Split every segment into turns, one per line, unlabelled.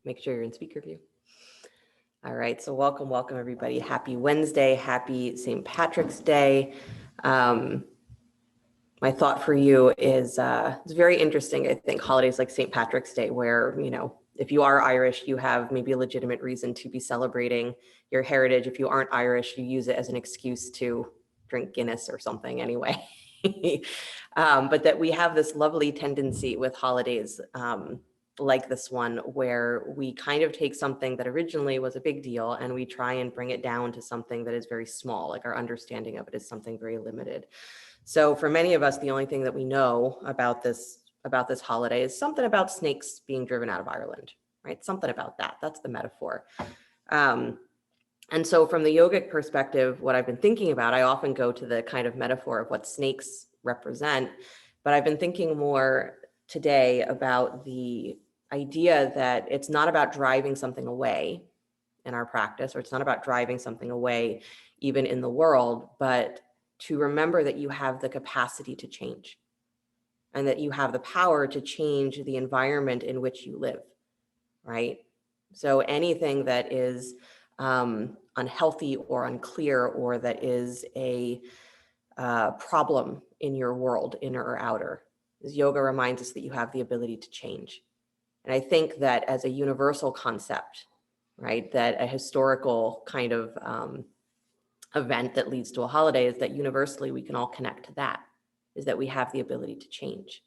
Make sure you're in speaker view. All right, so welcome everybody. Happy Wednesday, happy St. Patrick's Day. My thought for you is it's very interesting, I think, holidays like St. Patrick's Day, where, if you are Irish, you have maybe a legitimate reason to be celebrating your heritage. If you aren't Irish, you use it as an excuse to drink Guinness or something anyway. But that we have this lovely tendency with holidays like this one, where we kind of take something that originally was a big deal and we try and bring it down to something that is very small, like our understanding of it is something very limited. So for many of us, the only thing that we know about this holiday is something about snakes being driven out of Ireland, right? Something about that. That's the metaphor. And so from the yogic perspective, what I've been thinking about, I often go to the kind of metaphor of what snakes represent, but I've been thinking more today about the idea that it's not about driving something away in our practice, or it's not about driving something away even in the world, but to remember that you have the capacity to change and that you have the power to change the environment in which you live, right? So anything that is unhealthy or unclear, or that is a problem in your world, inner or outer, is yoga reminds us that you have the ability to change. And I think that as a universal concept, right, that a historical kind of event that leads to a holiday is that universally we can all connect to that, is that we have the ability to change.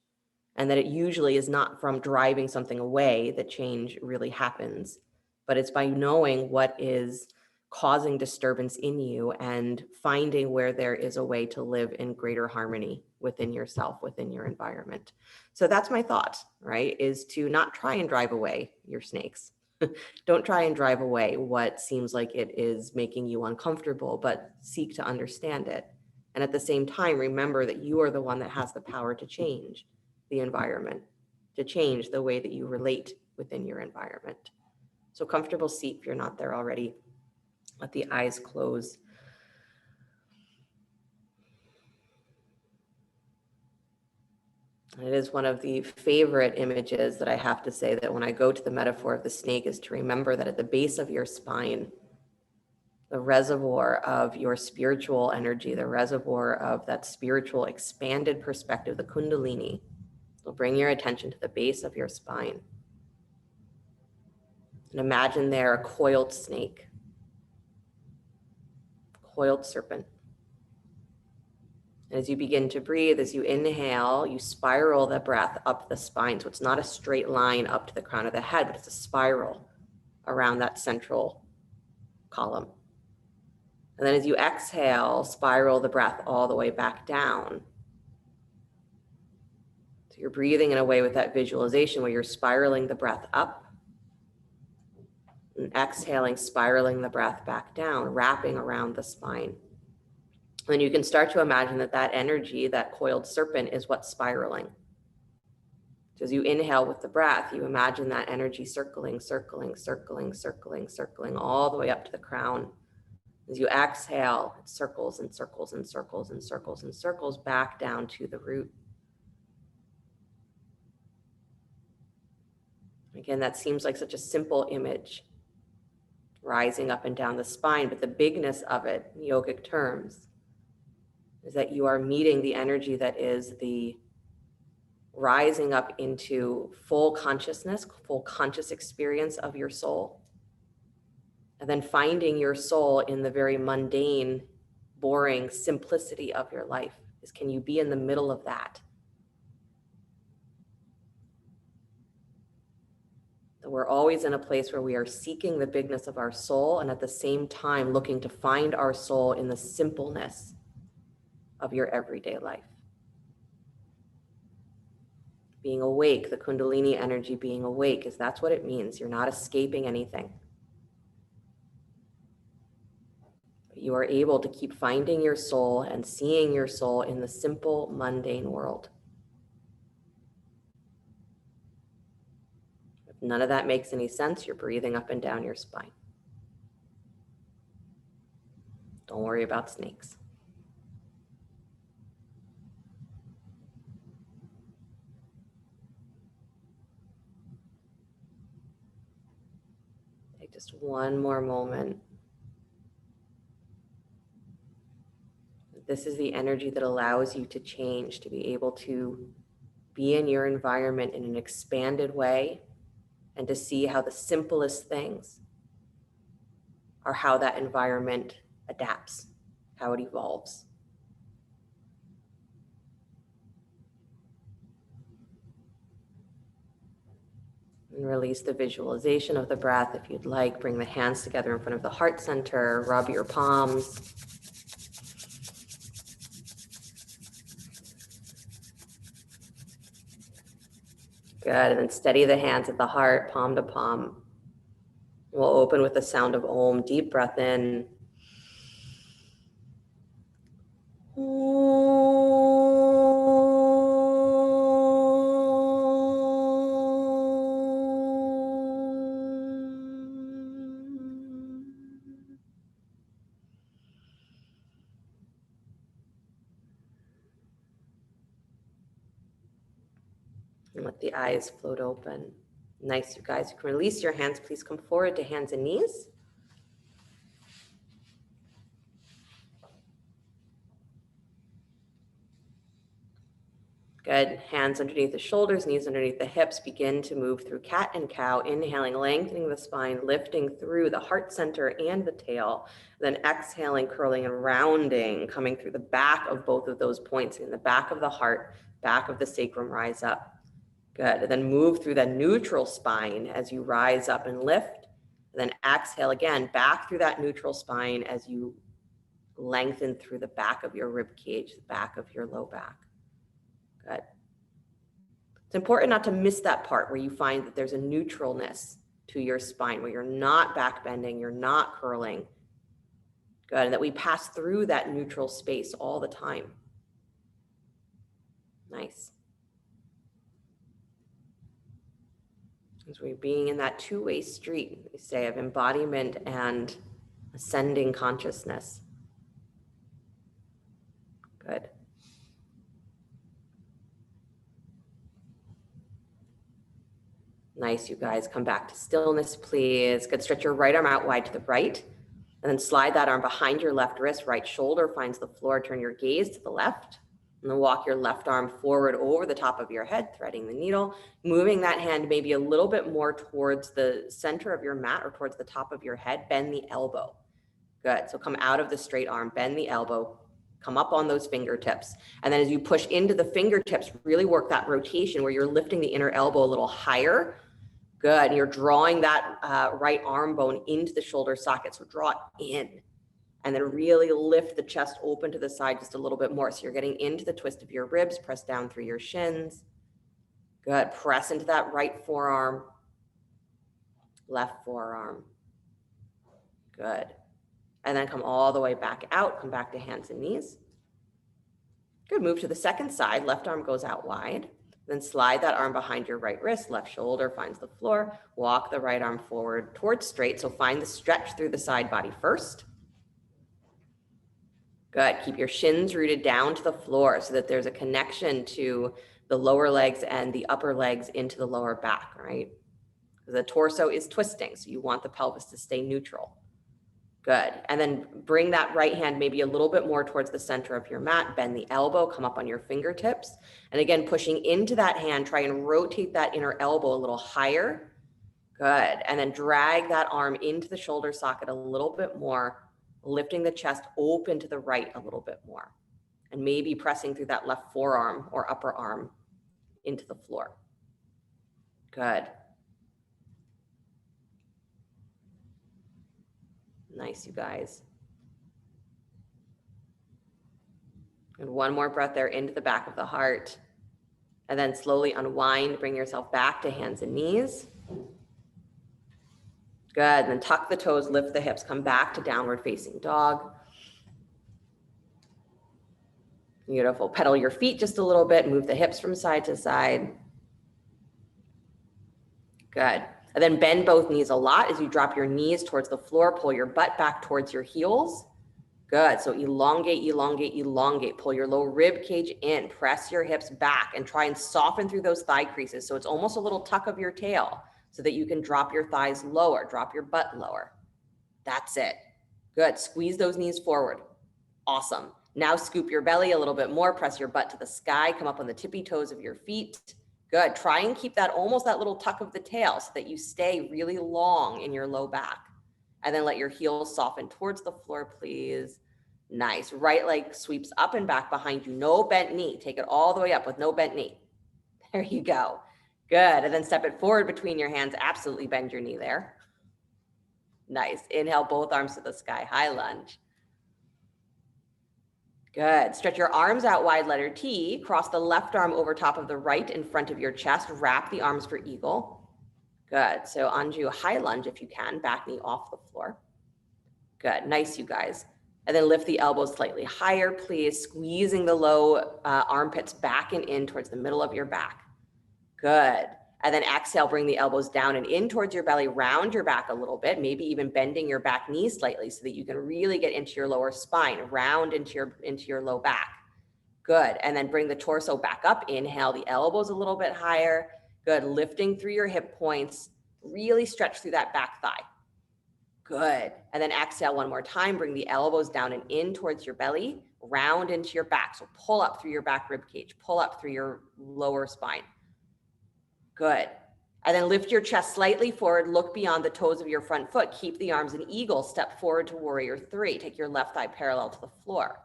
And that it usually is not from driving something away that change really happens, but it's by knowing what is causing disturbance in you and finding where there is a way to live in greater harmony within yourself, within your environment. So that's my thought, right? Is to not try and drive away your snakes. Don't try and drive away what seems like it is making you uncomfortable, but seek to understand it. And at the same time, remember that you are the one that has the power to change the environment, to change the way that you relate within your environment. So comfortable seat if you're not there already. Let the eyes close. It is one of the favorite images that I have to say, that when I go to the metaphor of the snake, is to remember that at the base of your spine, the reservoir of your spiritual energy, the reservoir of that spiritual expanded perspective, the kundalini, will bring your attention to the base of your spine. And imagine there a coiled snake, coiled serpent. And as you begin to breathe, as you inhale, you spiral the breath up the spine. So it's not a straight line up to the crown of the head, but it's a spiral around that central column. And then as you exhale, spiral the breath all the way back down. So you're breathing in a way with that visualization where you're spiraling the breath up and exhaling, spiraling the breath back down, wrapping around the spine. And you can start to imagine that that energy, that coiled serpent, is what's spiraling. So as you inhale with the breath, you imagine that energy circling, circling, circling, circling, circling all the way up to the crown. As you exhale, it circles and circles and circles and circles and circles back down to the root. Again, that seems like such a simple image, rising up and down the spine, but the bigness of it, in yogic terms, is that you are meeting the energy that is the rising up into full consciousness, full conscious experience of your soul. And then finding your soul in the very mundane, boring simplicity of your life. Is, can you be in the middle of that? That we're always in a place where we are seeking the bigness of our soul, and at the same time looking to find our soul in the simpleness of your everyday life. Being awake, the Kundalini energy being awake, is that's what it means. You're not escaping anything. But you are able to keep finding your soul and seeing your soul in the simple, mundane world. If none of that makes any sense, you're breathing up and down your spine. Don't worry about snakes. Take just one more moment. This is the energy that allows you to change, to be able to be in your environment in an expanded way and to see how the simplest things are how that environment adapts, how it evolves. And release the visualization of the breath. If you'd like, bring the hands together in front of the heart center, rub your palms. Good, and then steady the hands at the heart, palm to palm. We'll open with the sound of Om. Deep breath in. And let the eyes float open. Nice, you guys. You can release your hands. Please come forward to hands and knees. Good. Hands underneath the shoulders, knees underneath the hips. Begin to move through cat and cow. Inhaling, lengthening the spine, lifting through the heart center and the tail. Then exhaling, curling and rounding, coming through the back of both of those points. In the back of the heart, back of the sacrum, rise up. Good. And then move through that neutral spine as you rise up and lift. And then exhale again, back through that neutral spine as you lengthen through the back of your rib cage, the back of your low back. Good. It's important not to miss that part where you find that there's a neutralness to your spine, where you're not back bending, you're not curling. Good. And that we pass through that neutral space all the time. Nice. As we're being in that two-way street, we say, of embodiment and ascending consciousness. Good. Nice, you guys. Come back to stillness, please. Good. Stretch your right arm out wide to the right. And then slide that arm behind your left wrist. Right shoulder finds the floor. Turn your gaze to the left. And then walk your left arm forward over the top of your head, threading the needle. Moving that hand maybe a little bit more towards the center of your mat or towards the top of your head. Bend the elbow. Good. So come out of the straight arm. Bend the elbow. Come up on those fingertips. And then as you push into the fingertips, really work that rotation where you're lifting the inner elbow a little higher. Good. And you're drawing that right arm bone into the shoulder socket. So draw it in and then really lift the chest open to the side just a little bit more. So you're getting into the twist of your ribs. Press down through your shins. Good. Press into that right forearm, left forearm. Good. And then come all the way back out. Come back to hands and knees. Good. Move to the second side. Left arm goes out wide. Then slide that arm behind your right wrist. Left shoulder finds the floor. Walk the right arm forward towards straight. So find the stretch through the side body first. Good. Keep your shins rooted down to the floor so that there's a connection to the lower legs and the upper legs into the lower back, right? The torso is twisting, so you want the pelvis to stay neutral. Good. And then bring that right hand maybe a little bit more towards the center of your mat. Bend the elbow, come up on your fingertips. And again, pushing into that hand, try and rotate that inner elbow a little higher. Good. And then drag that arm into the shoulder socket a little bit more, lifting the chest open to the right a little bit more. And maybe pressing through that left forearm or upper arm into the floor. Good. Nice, you guys. And one more breath there into the back of the heart. And then slowly unwind, bring yourself back to hands and knees. Good, and then tuck the toes, lift the hips, come back to downward facing dog. Beautiful. Pedal your feet just a little bit, move the hips from side to side. Good. And then bend both knees a lot as you drop your knees towards the floor, pull your butt back towards your heels. Good. So elongate, elongate, elongate. Pull your low rib cage in, press your hips back and try and soften through those thigh creases. So it's almost a little tuck of your tail. so that you can drop your thighs lower, drop your butt lower. That's it. Good. Squeeze those knees forward. Awesome. Now scoop your belly a little bit more, press your butt to the sky, come up on the tippy toes of your feet. Good. Try and keep that almost that little tuck of the tail so that you stay really long in your low back. And then let your heels soften towards the floor, please. Nice. Right leg sweeps up and back behind you. No bent knee. Take it all the way up with no bent knee. There you go. Good. And then step it forward between your hands. Absolutely bend your knee there. Nice. Inhale, both arms to the sky. High lunge. Good. Stretch your arms out wide, letter T. Cross the left arm over top of the right in front of your chest. Wrap the arms for eagle. Good. So onto a high lunge if you can. Back knee off the floor. Good. Nice, you guys. And then lift the elbows slightly higher, please. Squeezing the low armpits back and in towards the middle of your back. Good. And then exhale, bring the elbows down and in towards your belly. Round your back a little bit, maybe even bending your back knee slightly so that you can really get into your lower spine, round into your low back. Good. And then bring the torso back up. Inhale, the elbows a little bit higher. Good. Lifting through your hip points. Really stretch through that back thigh. Good. And then exhale one more time. Bring the elbows down and in towards your belly. Round into your back. So pull up through your back rib cage. Pull up through your lower spine. Good. And then lift your chest slightly forward. Look beyond the toes of your front foot. Keep the arms in eagle. Step forward to warrior three. Take your left thigh parallel to the floor.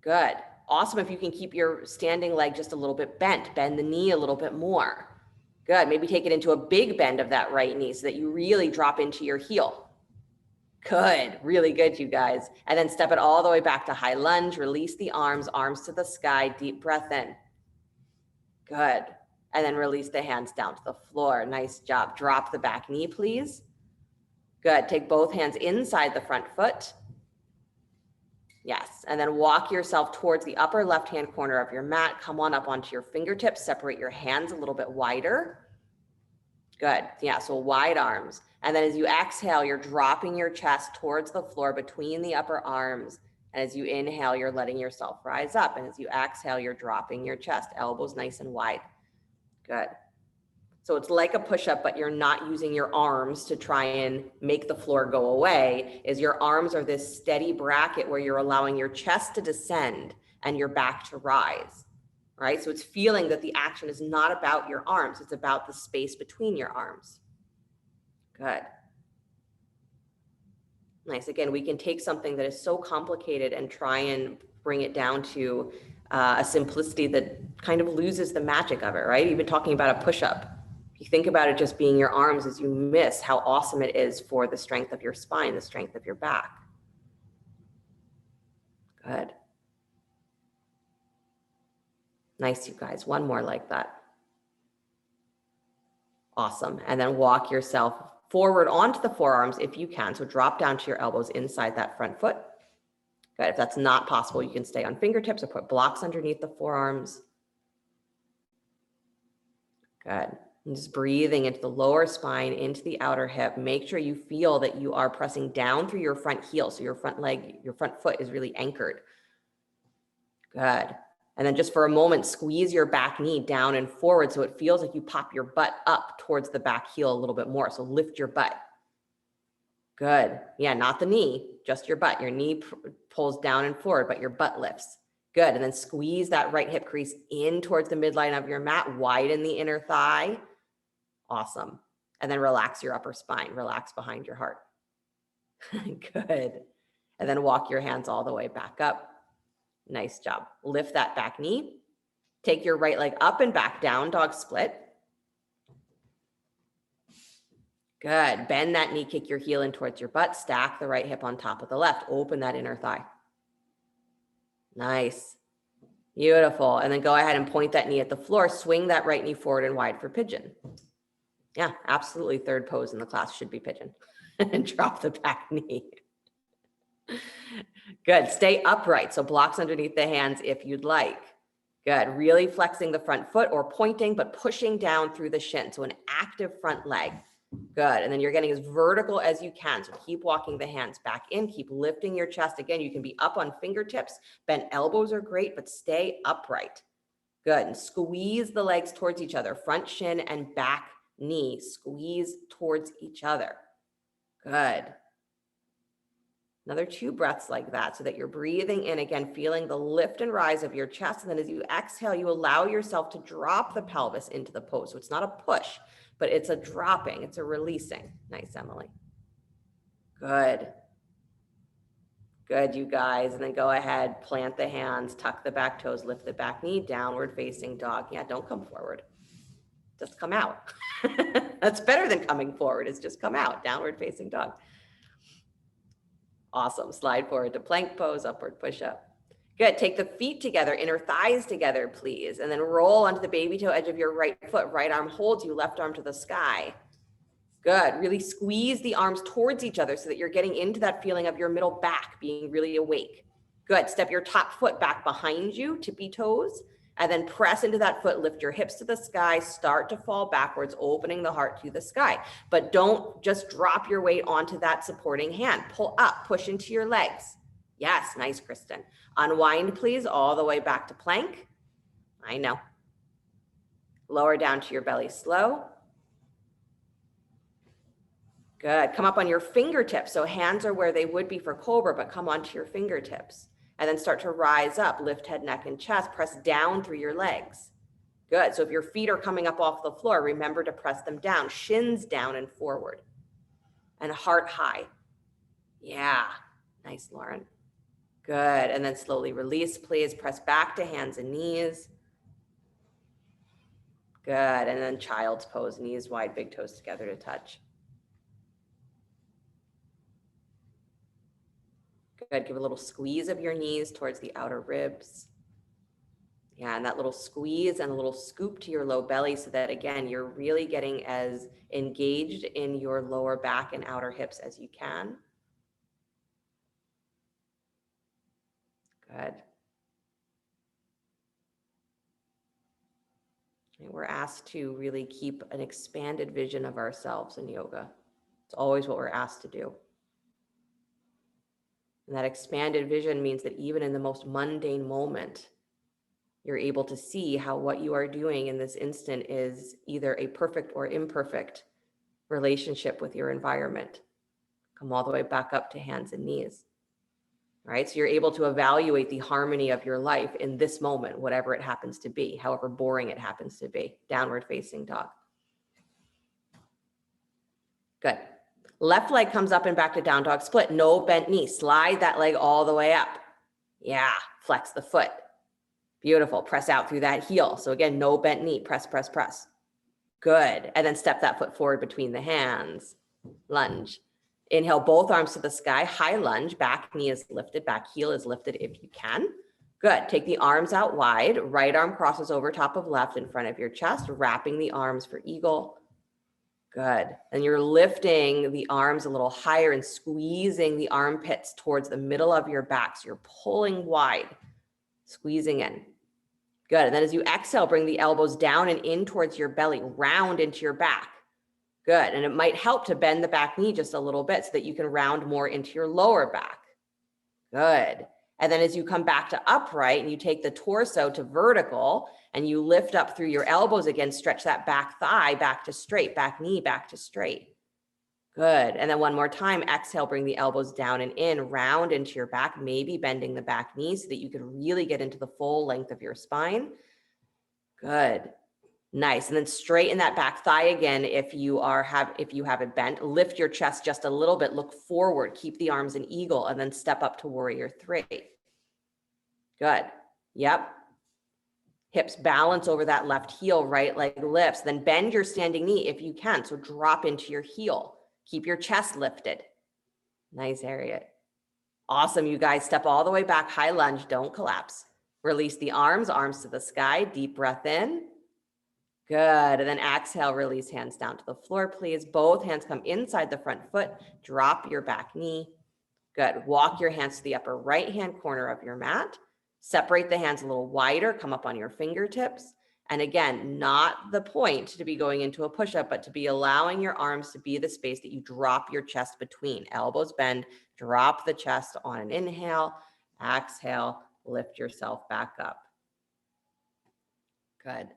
Good. Awesome if you can keep your standing leg just a little bit bent. Bend the knee a little bit more. Good. Maybe take it into a big bend of that right knee so that you really drop into your heel. Good. Really good, you guys. And then step it all the way back to high lunge. Release the arms to the sky. Deep breath in. Good. And then release the hands down to the floor. Nice job. Drop the back knee, please. Good. Take both hands inside the front foot. Yes. And then walk yourself towards the upper left-hand corner of your mat. Come on up onto your fingertips. Separate your hands a little bit wider. Good. Yeah. So wide arms. And then as you exhale, you're dropping your chest towards the floor between the upper arms. And as you inhale, you're letting yourself rise up. And as you exhale, you're dropping your chest, elbows nice and wide. Good. So it's like a push-up, but you're not using your arms to try and make the floor go away. Is your arms are this steady bracket where you're allowing your chest to descend and your back to rise, right? So it's feeling that the action is not about your arms. It's about the space between your arms. Good. Nice. Again, we can take something that is so complicated and try and bring it down to a simplicity that kind of loses the magic of it, right? Even talking about a push-up. If you think about it just being your arms, as you miss how awesome it is for the strength of your spine, the strength of your back. Good. Nice, you guys. One more like that. Awesome. And then walk yourself forward onto the forearms if you can. So drop down to your elbows inside that front foot. Good. If that's not possible, you can stay on fingertips or put blocks underneath the forearms. Good. And just breathing into the lower spine, into the outer hip. Make sure you feel that you are pressing down through your front heel. So your front leg, your front foot is really anchored. Good. And then just for a moment, squeeze your back knee down and forward so it feels like you pop your butt up towards the back heel a little bit more. So lift your butt. Good. Yeah, not the knee, just your butt. Your knee pulls down and forward, but your butt lifts. Good. And then squeeze that right hip crease in towards the midline of your mat. Widen the inner thigh. Awesome. And then relax your upper spine. Relax behind your heart. Good. And then walk your hands all the way back up. Nice job. Lift that back knee. Take your right leg up and back, down dog split. Good. Bend that knee, kick your heel in towards your butt. Stack the right hip on top of the left. Open that inner thigh. Nice. Beautiful. And then go ahead and point that knee at the floor. Swing that right knee forward and wide for pigeon. Yeah, absolutely. Third pose in the class should be pigeon. And drop the back knee. Good. Stay upright. So blocks underneath the hands if you'd like. Good. Really flexing the front foot or pointing, but pushing down through the shin. So an active front leg. Good. And then you're getting as vertical as you can. So keep walking the hands back in. Keep lifting your chest. Again, you can be up on fingertips. Bent elbows are great, but stay upright. Good. And squeeze the legs towards each other, front shin and back knee. Squeeze towards each other. Good. Another 2 breaths like that so that you're breathing in again, feeling the lift and rise of your chest. And then as you exhale, you allow yourself to drop the pelvis into the pose. So it's not a push, but it's a dropping. It's a releasing. Nice, Emily. Good. Good, you guys. And then go ahead, plant the hands, tuck the back toes, lift the back knee, downward facing dog. Yeah, don't come forward. Just come out. That's better than coming forward. It's just come out, downward facing dog. Awesome. Slide forward to plank pose, upward push up. Good. Take the feet together, inner thighs together, please. And then roll onto the baby toe edge of your right foot. Right arm holds you, left arm to the sky. Good. Really squeeze the arms towards each other so that you're getting into that feeling of your middle back being really awake. Good. Step your top foot back behind you, tippy toes, and then press into that foot. Lift your hips to the sky. Start to fall backwards, opening the heart to the sky. But don't just drop your weight onto that supporting hand. Pull up, push into your legs. Yes, nice, Kristen. Unwind, please, all the way back to plank. I know. Lower down to your belly slow. Good. Come up on your fingertips. So hands are where they would be for cobra, but come onto your fingertips. And then start to rise up, lift head, neck, and chest. Press down through your legs. Good. So if your feet are coming up off the floor, remember to press them down. Shins down and forward. And heart high. Yeah. Nice, Lauren. Good. And then slowly release, please. Press back to hands and knees. Good. And then child's pose, knees wide, big toes together to touch. Good. Give a little squeeze of your knees towards the outer ribs. Yeah, and that little squeeze and a little scoop to your low belly so that, again, you're really getting as engaged in your lower back and outer hips as you can. Good. And we're asked to really keep an expanded vision of ourselves in yoga. It's always what we're asked to do. And that expanded vision means that even in the most mundane moment, you're able to see how what you are doing in this instant is either a perfect or imperfect relationship with your environment. Come all the way back up to hands and knees. All right, so you're able to evaluate the harmony of your life in this moment, whatever it happens to be, however boring it happens to be. Downward facing dog. Good. Left leg comes up and back to down dog split. No bent knee. Slide that leg all the way up. Yeah, flex the foot. Beautiful. Press out through that heel. So again, no bent knee. Press, press, press. Good. And then step that foot forward between the hands. Lunge. Inhale, both arms to the sky. High lunge. Back knee is lifted. Back heel is lifted if you can. Good. Take the arms out wide. Right arm crosses over top of left in front of your chest. Wrapping the arms for eagle. Good. And you're lifting the arms a little higher and squeezing the armpits towards the middle of your back. So you're pulling wide, squeezing in. Good. And then as you exhale, bring the elbows down and in towards your belly, round into your back. Good. And it might help to bend the back knee just a little bit so that you can round more into your lower back. Good. And then as you come back to upright and you take the torso to vertical and you lift up through your elbows again, stretch that back thigh back to straight, back knee back to straight. Good. And then one more time, exhale, bring the elbows down and in, round into your back, maybe bending the back knee so that you can really get into the full length of your spine. Good. Nice. And then straighten that back thigh again. If you have it bent, lift your chest just a little bit, look forward, keep the arms in eagle, and then step up to warrior three. Good. Yep. Hips balance over that left heel, right leg lifts, then bend your standing knee if you can. So drop into your heel. Keep your chest lifted. Nice, Harriet. Awesome, you guys. Step all the way back, high lunge, don't collapse. Release the arms to the sky, deep breath in. Good, and then exhale, release hands down to the floor, please. Both hands come inside the front foot, drop your back knee. Good, walk your hands to the upper right-hand corner of your mat. Separate the hands a little wider, come up on your fingertips. And again, not the point to be going into a push-up, but to be allowing your arms to be the space that you drop your chest between. Elbows bend, drop the chest on an inhale, exhale, lift yourself back up. Good.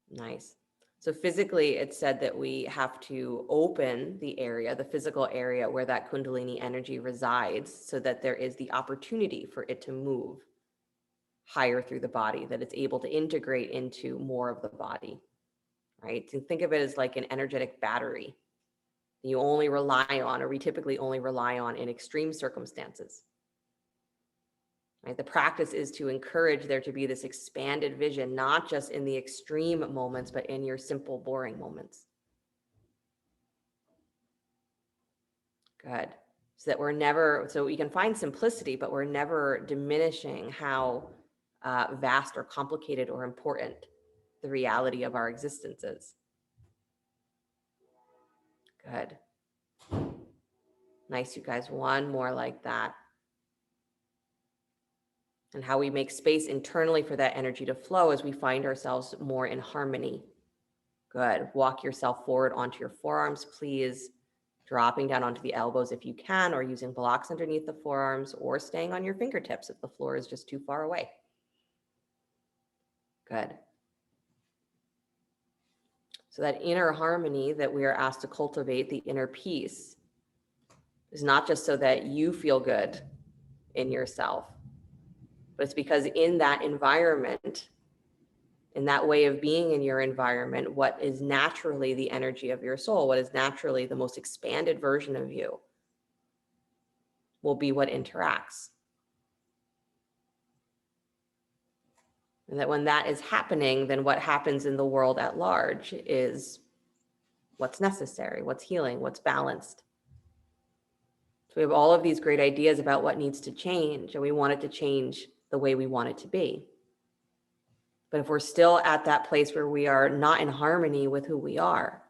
Nice. So physically, it's said that we have to open the area, the physical area where that Kundalini energy resides, so that there is the opportunity for it to move higher through the body, that it's able to integrate into more of the body, right? So think of it as like an energetic battery you only rely on, or we typically only rely on in extreme circumstances. Right? The practice is to encourage there to be this expanded vision, not just in the extreme moments, but in your simple, boring moments. Good. So that we're never, so we can find simplicity, but we're never diminishing how vast or complicated or important the reality of our existence is. Good. Nice, you guys. One more like that. And how we make space internally for that energy to flow as we find ourselves more in harmony. Good. Walk yourself forward onto your forearms, please. Dropping down onto the elbows if you can, or using blocks underneath the forearms, or staying on your fingertips if the floor is just too far away. Good. So that inner harmony that we are asked to cultivate, the inner peace, is not just so that you feel good in yourself, but it's because in that environment, in that way of being in your environment, what is naturally the energy of your soul, what is naturally the most expanded version of you, will be what interacts. And that when that is happening, then what happens in the world at large is what's necessary, what's healing, what's balanced. So we have all of these great ideas about what needs to change, and we want it to change the way we want it to be. But if we're still at that place where we are not in harmony with who we are,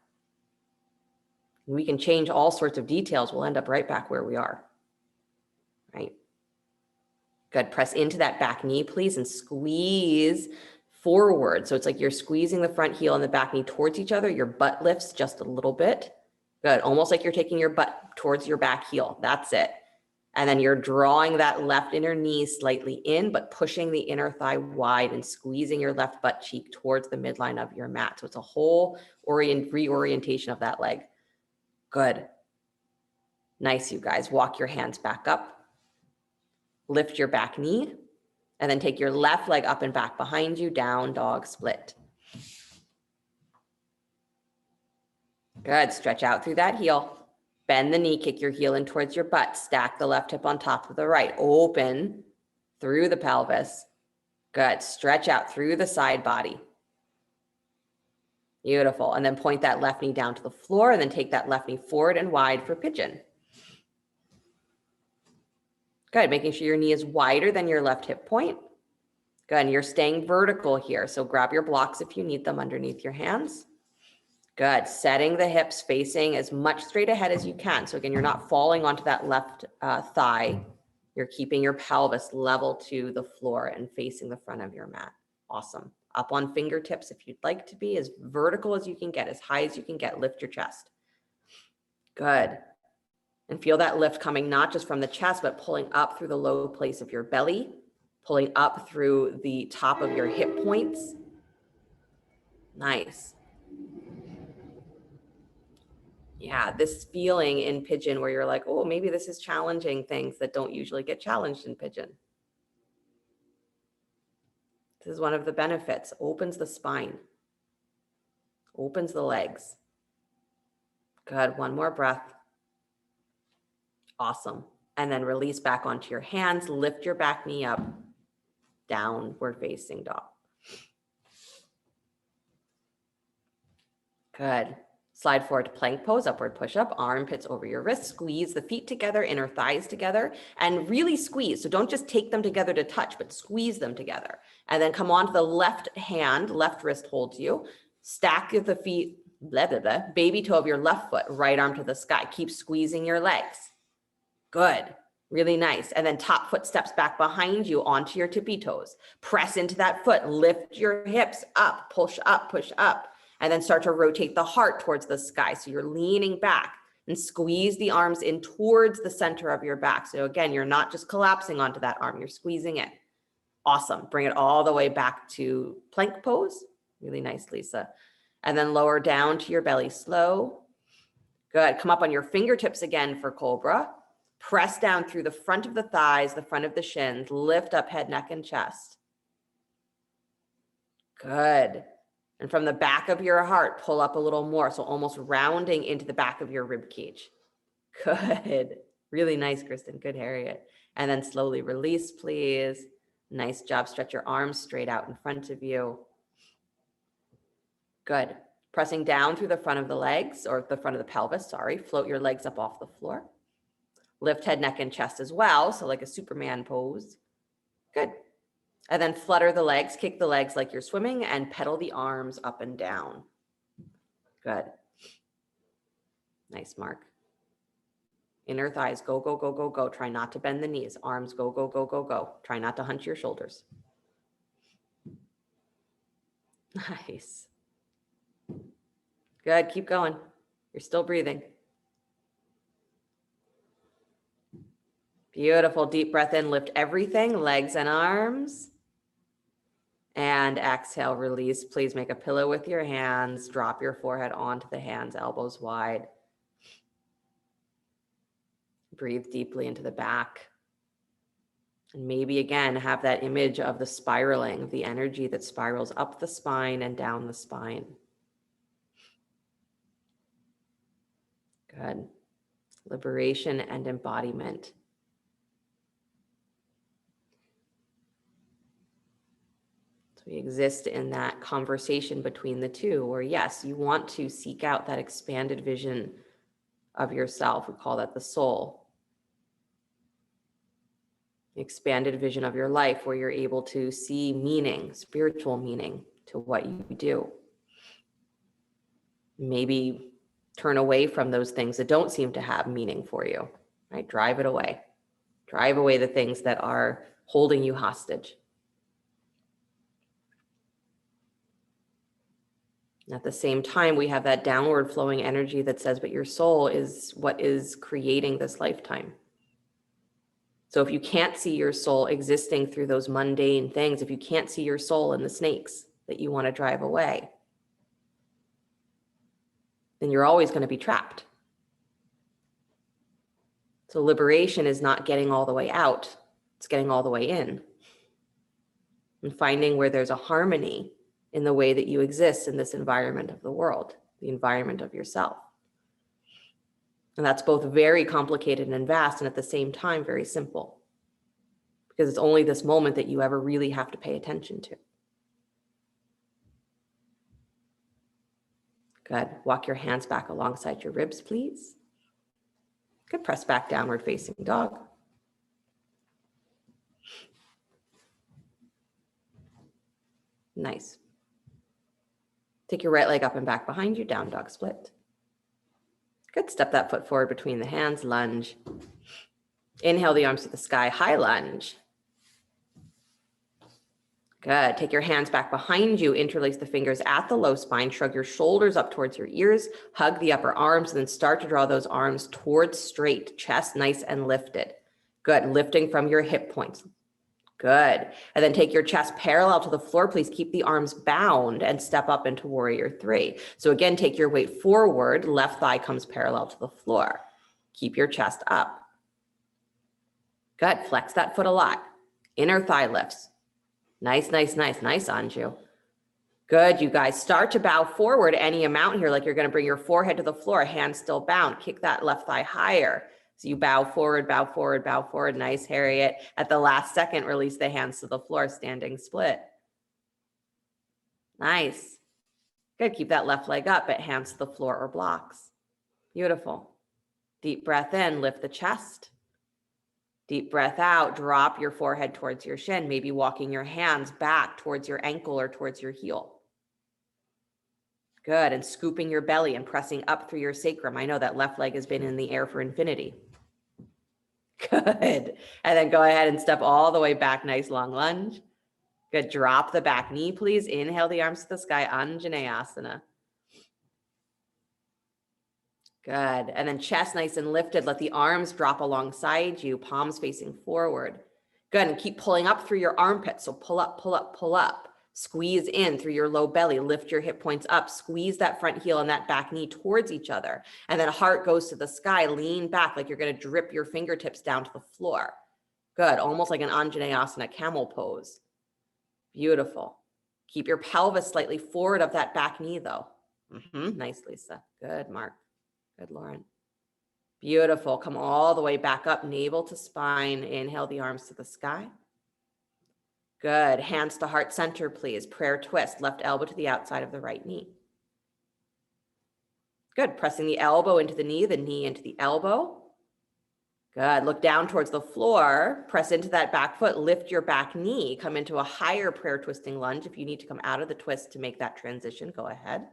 we can change all sorts of details. We'll end up right back where we are, right? Good. Press into that back knee, please, and squeeze forward. So it's like you're squeezing the front heel and the back knee towards each other. Your butt lifts just a little bit. Good. Almost like you're taking your butt towards your back heel. That's it. And then you're drawing that left inner knee slightly in, but pushing the inner thigh wide and squeezing your left butt cheek towards the midline of your mat. So it's a whole reorientation of that leg. Good. Nice, you guys. Walk your hands back up. Lift your back knee, and then take your left leg up and back behind you, down dog split. Good. Stretch out through that heel. Bend the knee, kick your heel in towards your butt. Stack the left hip on top of the right. Open through the pelvis. Good. Stretch out through the side body. Beautiful. And then point that left knee down to the floor, and then take that left knee forward and wide for pigeon. Good. Making sure your knee is wider than your left hip point. Good. And you're staying vertical here. So grab your blocks if you need them underneath your hands. Good. Setting the hips facing as much straight ahead as you can. So again, you're not falling onto that left thigh. You're keeping your pelvis level to the floor and facing the front of your mat. Awesome. Up on fingertips if you'd like to be as vertical as you can get, as high as you can get. Lift your chest. Good. And feel that lift coming not just from the chest, but pulling up through the low place of your belly, pulling up through the top of your hip points. Nice. Yeah, this feeling in pigeon where you're like, oh, maybe this is challenging things that don't usually get challenged in pigeon. This is one of the benefits. Opens the spine. Opens the legs. Good. One more breath. Awesome. And then release back onto your hands. Lift your back knee up. Downward facing dog. Good. Slide forward to plank pose, upward push-up, armpits over your wrists. Squeeze the feet together, inner thighs together, and really squeeze. So don't just take them together to touch, but squeeze them together. And then come onto the left hand, left wrist holds you. Stack the feet, blah, blah, blah, baby toe of your left foot, right arm to the sky. Keep squeezing your legs. Good. Really nice. And then top foot steps back behind you onto your tippy toes. Press into that foot. Lift your hips up, push up, push up. And then start to rotate the heart towards the sky. So you're leaning back and squeeze the arms in towards the center of your back. So again, you're not just collapsing onto that arm, you're squeezing it. Awesome. Bring it all the way back to plank pose. Really nice, Lisa. And then lower down to your belly slow. Good. Come up on your fingertips again for cobra. Press down through the front of the thighs, the front of the shins. Lift up head, neck, and chest. Good. And from the back of your heart, pull up a little more. So almost rounding into the back of your rib cage. Good. Really nice, Kristen. Good, Harriet. And then slowly release, please. Nice job. Stretch your arms straight out in front of you. Good. Pressing down through the front of the legs, or the front of the pelvis, sorry. Float your legs up off the floor. Lift head, neck, and chest as well. So like a Superman pose. Good. And then flutter the legs, kick the legs like you're swimming, and pedal the arms up and down. Good. Nice, Mark. Inner thighs, go, go, go, go, go. Try not to bend the knees. Arms, go, go, go, go, go. Try not to hunch your shoulders. Nice. Good, keep going. You're still breathing. Beautiful, deep breath in, lift everything, legs and arms. And exhale, release. Please make a pillow with your hands. Drop your forehead onto the hands, elbows wide. Breathe deeply into the back. And maybe again, have that image of the spiraling, of the energy that spirals up the spine and down the spine. Good. Liberation and embodiment. So we exist in that conversation between the two, where yes, you want to seek out that expanded vision of yourself. We call that the soul. Expanded vision of your life where you're able to see meaning, spiritual meaning to what you do. Maybe turn away from those things that don't seem to have meaning for you, right? Drive it away. Drive away the things that are holding you hostage. At the same time, we have that downward flowing energy that says, but your soul is what is creating this lifetime. So if you can't see your soul existing through those mundane things, if you can't see your soul in the snakes that you want to drive away, then you're always going to be trapped. So liberation is not getting all the way out, it's getting all the way in. And finding where there's a harmony in the way that you exist in this environment of the world, the environment of yourself. And that's both very complicated and vast, and at the same time, very simple. Because it's only this moment that you ever really have to pay attention to. Good. Walk your hands back alongside your ribs, please. Good. Press back, downward facing dog. Nice. Take your right leg up and back behind you, down dog split. Good. Step that foot forward between the hands, lunge. Inhale the arms to the sky, high lunge. Good. Take your hands back behind you, interlace the fingers at the low spine, shrug your shoulders up towards your ears, hug the upper arms, and then start to draw those arms towards straight, chest nice and lifted. Good. Lifting from your hip points. Good. And then take your chest parallel to the floor. Please keep the arms bound and step up into warrior three. So again, take your weight forward. Left thigh comes parallel to the floor. Keep your chest up. Good. Flex that foot a lot. Inner thigh lifts. Nice, nice, nice, nice, Anju. Good, you guys. Start to bow forward any amount here, like you're going to bring your forehead to the floor, hands still bound. Kick that left thigh higher. So you bow forward, bow forward, bow forward. Nice, Harriet. At the last second, release the hands to the floor, standing split. Nice. Good. Keep that left leg up, but hands to the floor or blocks. Beautiful. Deep breath in, lift the chest. Deep breath out, drop your forehead towards your shin, maybe walking your hands back towards your ankle or towards your heel. Good, and scooping your belly and pressing up through your sacrum. I know that left leg has been in the air for infinity. Good, and then go ahead and step all the way back, nice long lunge. Good, drop the back knee, please. Inhale the arms to the sky, Anjaneyasana. Good. And then chest nice and lifted. Let the arms drop alongside you, palms facing forward. Good, and keep pulling up through your armpits. So pull up, pull up, pull up. Squeeze in through your low belly, lift your hip points up, squeeze that front heel and that back knee towards each other. And then heart goes to the sky, lean back like you're gonna drip your fingertips down to the floor. Good, almost like an Anjaneyasana camel pose. Beautiful. Keep your pelvis slightly forward of that back knee though. Nice, Lisa. Good, Mark. Good, Lauren. Beautiful. Come all the way back up, navel to spine. Inhale the arms to the sky. Good. Hands to heart center, please. Prayer twist. Left elbow to the outside of the right knee. Good. Pressing the elbow into the knee into the elbow. Good. Look down towards the floor. Press into that back foot. Lift your back knee. Come into a higher prayer twisting lunge. If you need to come out of the twist to make that transition, go ahead.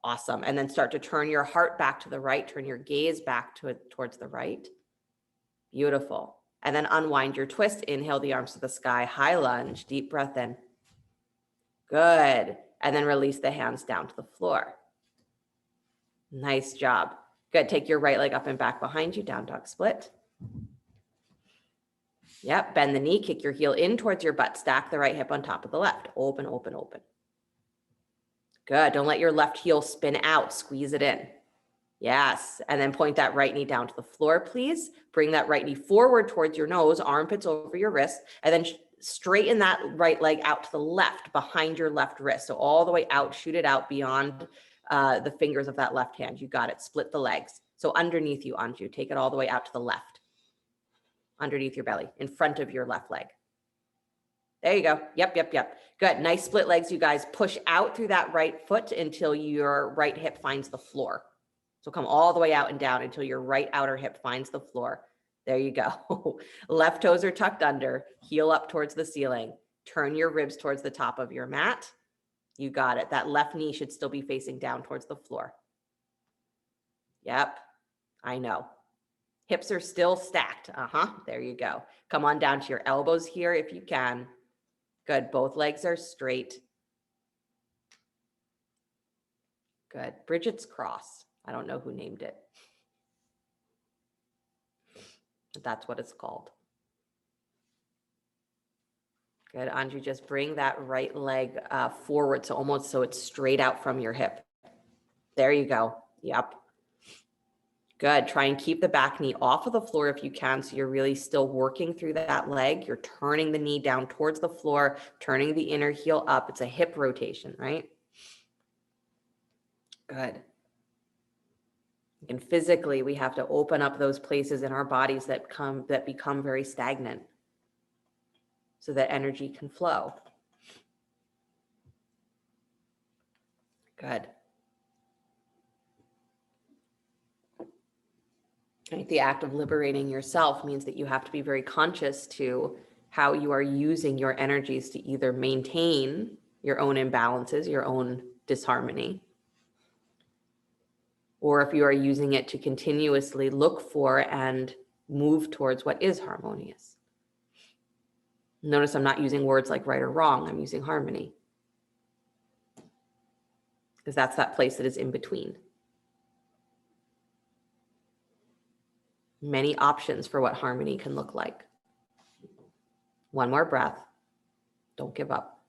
Awesome. And then start to turn your heart back to the right. Turn your gaze back towards the right. Beautiful. And then unwind your twist. Inhale the arms to the sky. High lunge. Deep breath in. Good. And then release the hands down to the floor. Nice job. Good. Take your right leg up and back behind you. Down dog split. Yep. Bend the knee. Kick your heel in towards your butt. Stack the right hip on top of the left. Open, open, open. Good. Don't let your left heel spin out. Squeeze it in. Yes. And then point that right knee down to the floor, please. Bring that right knee forward towards your nose, armpits over your wrist, and then straighten that right leg out to the left behind your left wrist. So all the way out, shoot it out beyond the fingers of that left hand. You got it. Split the legs. So underneath you, Anju, take it all the way out to the left, underneath your belly, in front of your left leg. There you go. Yep, yep, yep. Good. Nice split legs, you guys. Push out through that right foot until your right hip finds the floor. So come all the way out and down until your right outer hip finds the floor. There you go. Left toes are tucked under, heel up towards the ceiling. Turn your ribs towards the top of your mat. You got it. That left knee should still be facing down towards the floor. Yep, I know. Hips are still stacked. There you go. Come on down to your elbows here if you can. Good. Both legs are straight. Good. Bridget's cross. I don't know who named it, but that's what it's called. Good. Anju, just bring that right leg forward. So almost so it's straight out from your hip. There you go. Yep. Good. Try and keep the back knee off of the floor if you can. So you're really still working through that leg. You're turning the knee down towards the floor, turning the inner heel up. It's a hip rotation, right? Good. And physically, we have to open up those places in our bodies that become very stagnant so that energy can flow. Good. I think the act of liberating yourself means that you have to be very conscious to how you are using your energies to either maintain your own imbalances, your own disharmony, or if you are using it to continuously look for and move towards what is harmonious. Notice I'm not using words like right or wrong. I'm using harmony, because that's that place that is in between. Many options for what harmony can look like. One more breath. Don't give up.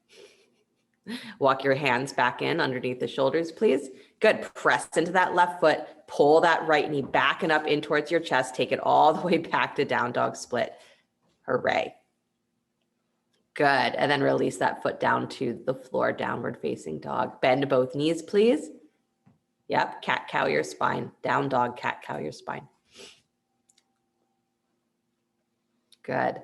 Walk your hands back in underneath the shoulders, please. Good. Press into that left foot. Pull that right knee back and up in towards your chest. Take it all the way back to down dog split. Hooray. Good. And then release that foot down to the floor, downward facing dog. Bend both knees, please. Yep. Cat cow your spine. Down dog, cat cow your spine. Good.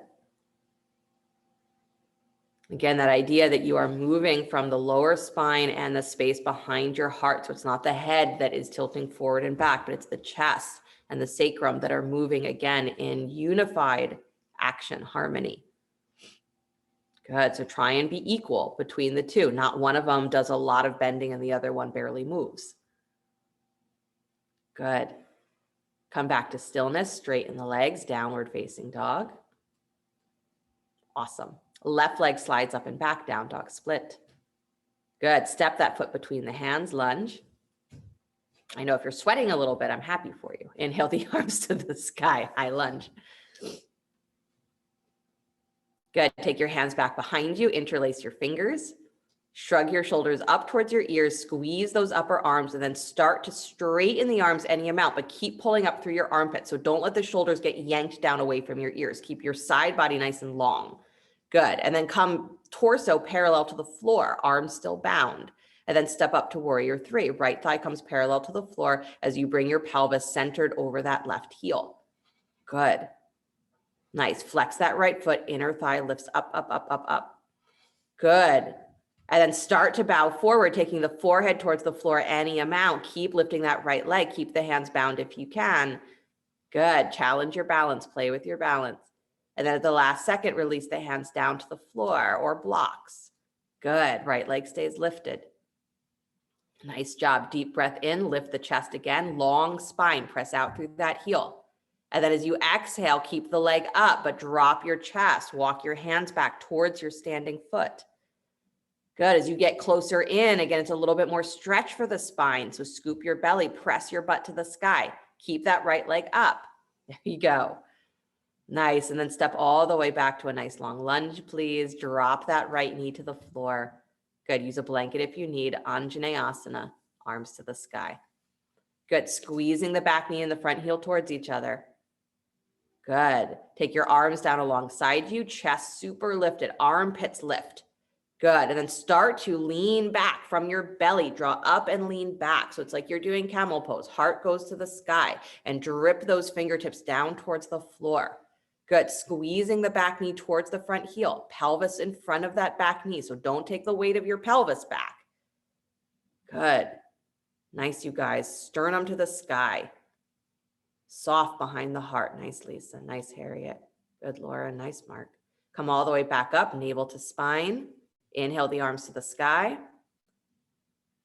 Again, that idea that you are moving from the lower spine and the space behind your heart. So it's not the head that is tilting forward and back, but it's the chest and the sacrum that are moving again in unified action, harmony. Good. So try and be equal between the two. Not one of them does a lot of bending and the other one barely moves. Good. Come back to stillness, straighten the legs, downward facing dog. Awesome. Left leg slides up and back, down dog split. Good. Step that foot between the hands, lunge. I know if you're sweating a little bit, I'm happy for you. Inhale the arms to the sky, high lunge. Good. Take your hands back behind you, interlace your fingers, shrug your shoulders up towards your ears, squeeze those upper arms, and then start to straighten the arms any amount, but keep pulling up through your armpits. So don't let the shoulders get yanked down away from your ears. Keep your side body nice and long. Good. And then come torso parallel to the floor, arms still bound. And then step up to warrior three. Right thigh comes parallel to the floor as you bring your pelvis centered over that left heel. Good. Nice. Flex that right foot, inner thigh lifts up, up, up, up, up. Good. And then start to bow forward, taking the forehead towards the floor any amount. Keep lifting that right leg. Keep the hands bound if you can. Good. Challenge your balance. Play with your balance. And then at the last second, release the hands down to the floor or blocks. Good. Right leg stays lifted. Nice job. Deep breath in. Lift the chest again. Long spine. Press out through that heel. And then as you exhale, keep the leg up, but drop your chest. Walk your hands back towards your standing foot. Good. As you get closer in, again, it's a little bit more stretch for the spine. So scoop your belly, press your butt to the sky. Keep that right leg up. There you go. Nice. And then step all the way back to a nice long lunge, please. Drop that right knee to the floor. Good. Use a blanket if you need. Anjaneyasana, arms to the sky. Good. Squeezing the back knee and the front heel towards each other. Good. Take your arms down alongside you, chest super lifted, armpits lift. Good. And then start to lean back from your belly, draw up and lean back. So it's like you're doing camel pose. Heart goes to the sky and drip those fingertips down towards the floor. Good. Squeezing the back knee towards the front heel, pelvis in front of that back knee. So don't take the weight of your pelvis back. Good. Nice, you guys. Sternum to the sky. Soft behind the heart. Nice, Lisa. Nice, Harriet. Good, Laura. Nice, Mark. Come all the way back up, navel to spine. Inhale the arms to the sky.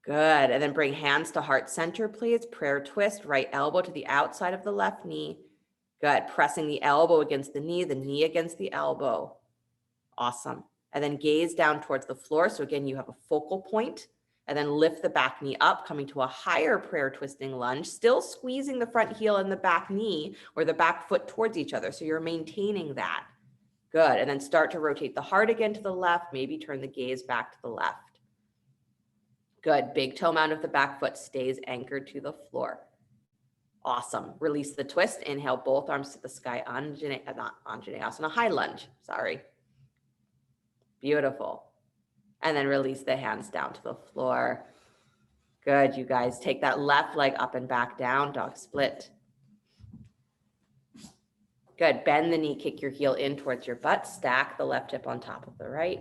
Good. And then bring hands to heart center, please. Prayer twist, right elbow to the outside of the left knee. Good. Pressing the elbow against the knee against the elbow. Awesome. And then gaze down towards the floor. So again, you have a focal point. And then lift the back knee up, coming to a higher prayer twisting lunge, still squeezing the front heel and the back knee or the back foot towards each other. So you're maintaining that. Good. And then start to rotate the heart again to the left, maybe turn the gaze back to the left. Good. Big toe mound of the back foot stays anchored to the floor. Awesome. Release the twist. Inhale, both arms to the sky. Anjaneyasana, high lunge. Sorry. Beautiful. And then release the hands down to the floor. Good, you guys. Take that left leg up and back down, dog split. Good. Bend the knee, kick your heel in towards your butt. Stack the left hip on top of the right.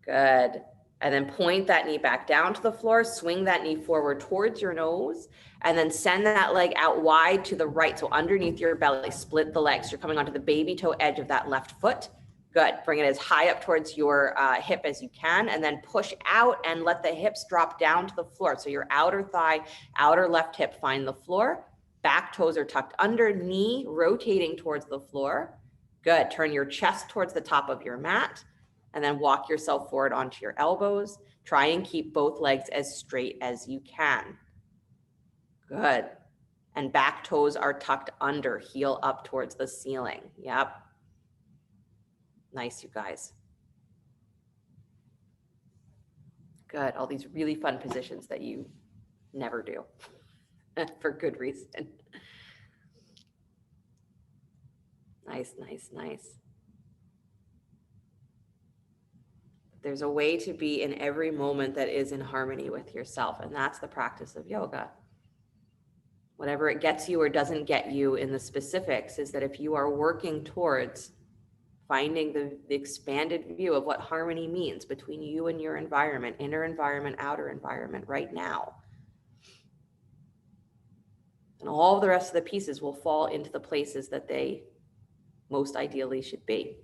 Good. And then point that knee back down to the floor. Swing that knee forward towards your nose. And then send that leg out wide to the right. So underneath your belly, split the legs. You're coming onto the baby toe edge of that left foot. Good. Bring it as high up towards your hip as you can, and then push out and let the hips drop down to the floor. So your outer thigh, outer left hip find the floor. Back toes are tucked under, knee rotating towards the floor. Good. Turn your chest towards the top of your mat, and then walk yourself forward onto your elbows. Try and keep both legs as straight as you can. Good. And back toes are tucked under, heel up towards the ceiling. Yep. Nice, you guys. Good. All these really fun positions that you never do for good reason. Nice, nice, nice. There's a way to be in every moment that is in harmony with yourself, and that's the practice of yoga. Whatever it gets you or doesn't get you in the specifics is that if you are working towards finding the expanded view of what harmony means between you and your environment, inner environment, outer environment right now. And all the rest of the pieces will fall into the places that they most ideally should be.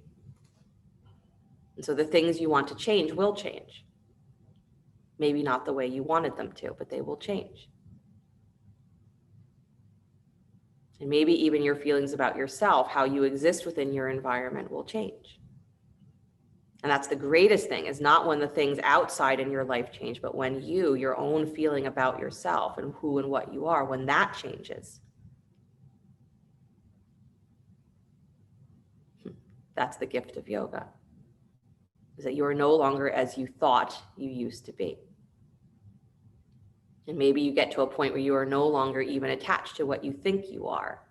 And so the things you want to change will change. Maybe not the way you wanted them to, but they will change. And maybe even your feelings about yourself, how you exist within your environment, will change. And that's the greatest thing, is not when the things outside in your life change, but when you, your own feeling about yourself and who and what you are, when that changes. That's the gift of yoga, is that you are no longer as you thought you used to be. And maybe you get to a point where you are no longer even attached to what you think you are.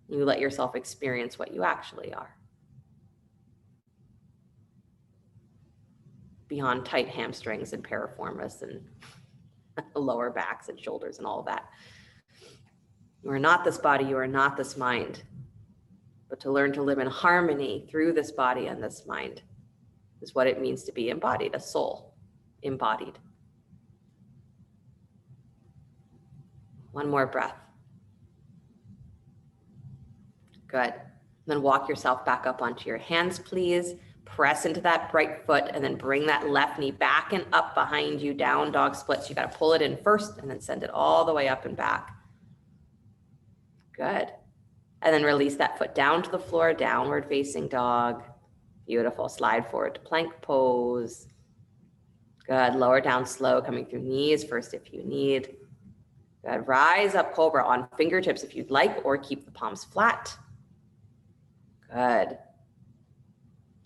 You let yourself experience what you actually are. Beyond tight hamstrings and piriformis and lower backs and shoulders and all of that. You are not this body, you are not this mind. But to learn to live in harmony through this body and this mind is what it means to be embodied, a soul embodied. One more breath. Good. Then walk yourself back up onto your hands, please. Press into that right foot and then bring that left knee back and up behind you, down dog splits. You got to pull it in first and then send it all the way up and back. Good. And then release that foot down to the floor, downward facing dog. Beautiful. Slide forward to plank pose. Good. Lower down slow, coming through knees first if you need. Good. Rise up cobra on fingertips if you'd like, or keep the palms flat. Good.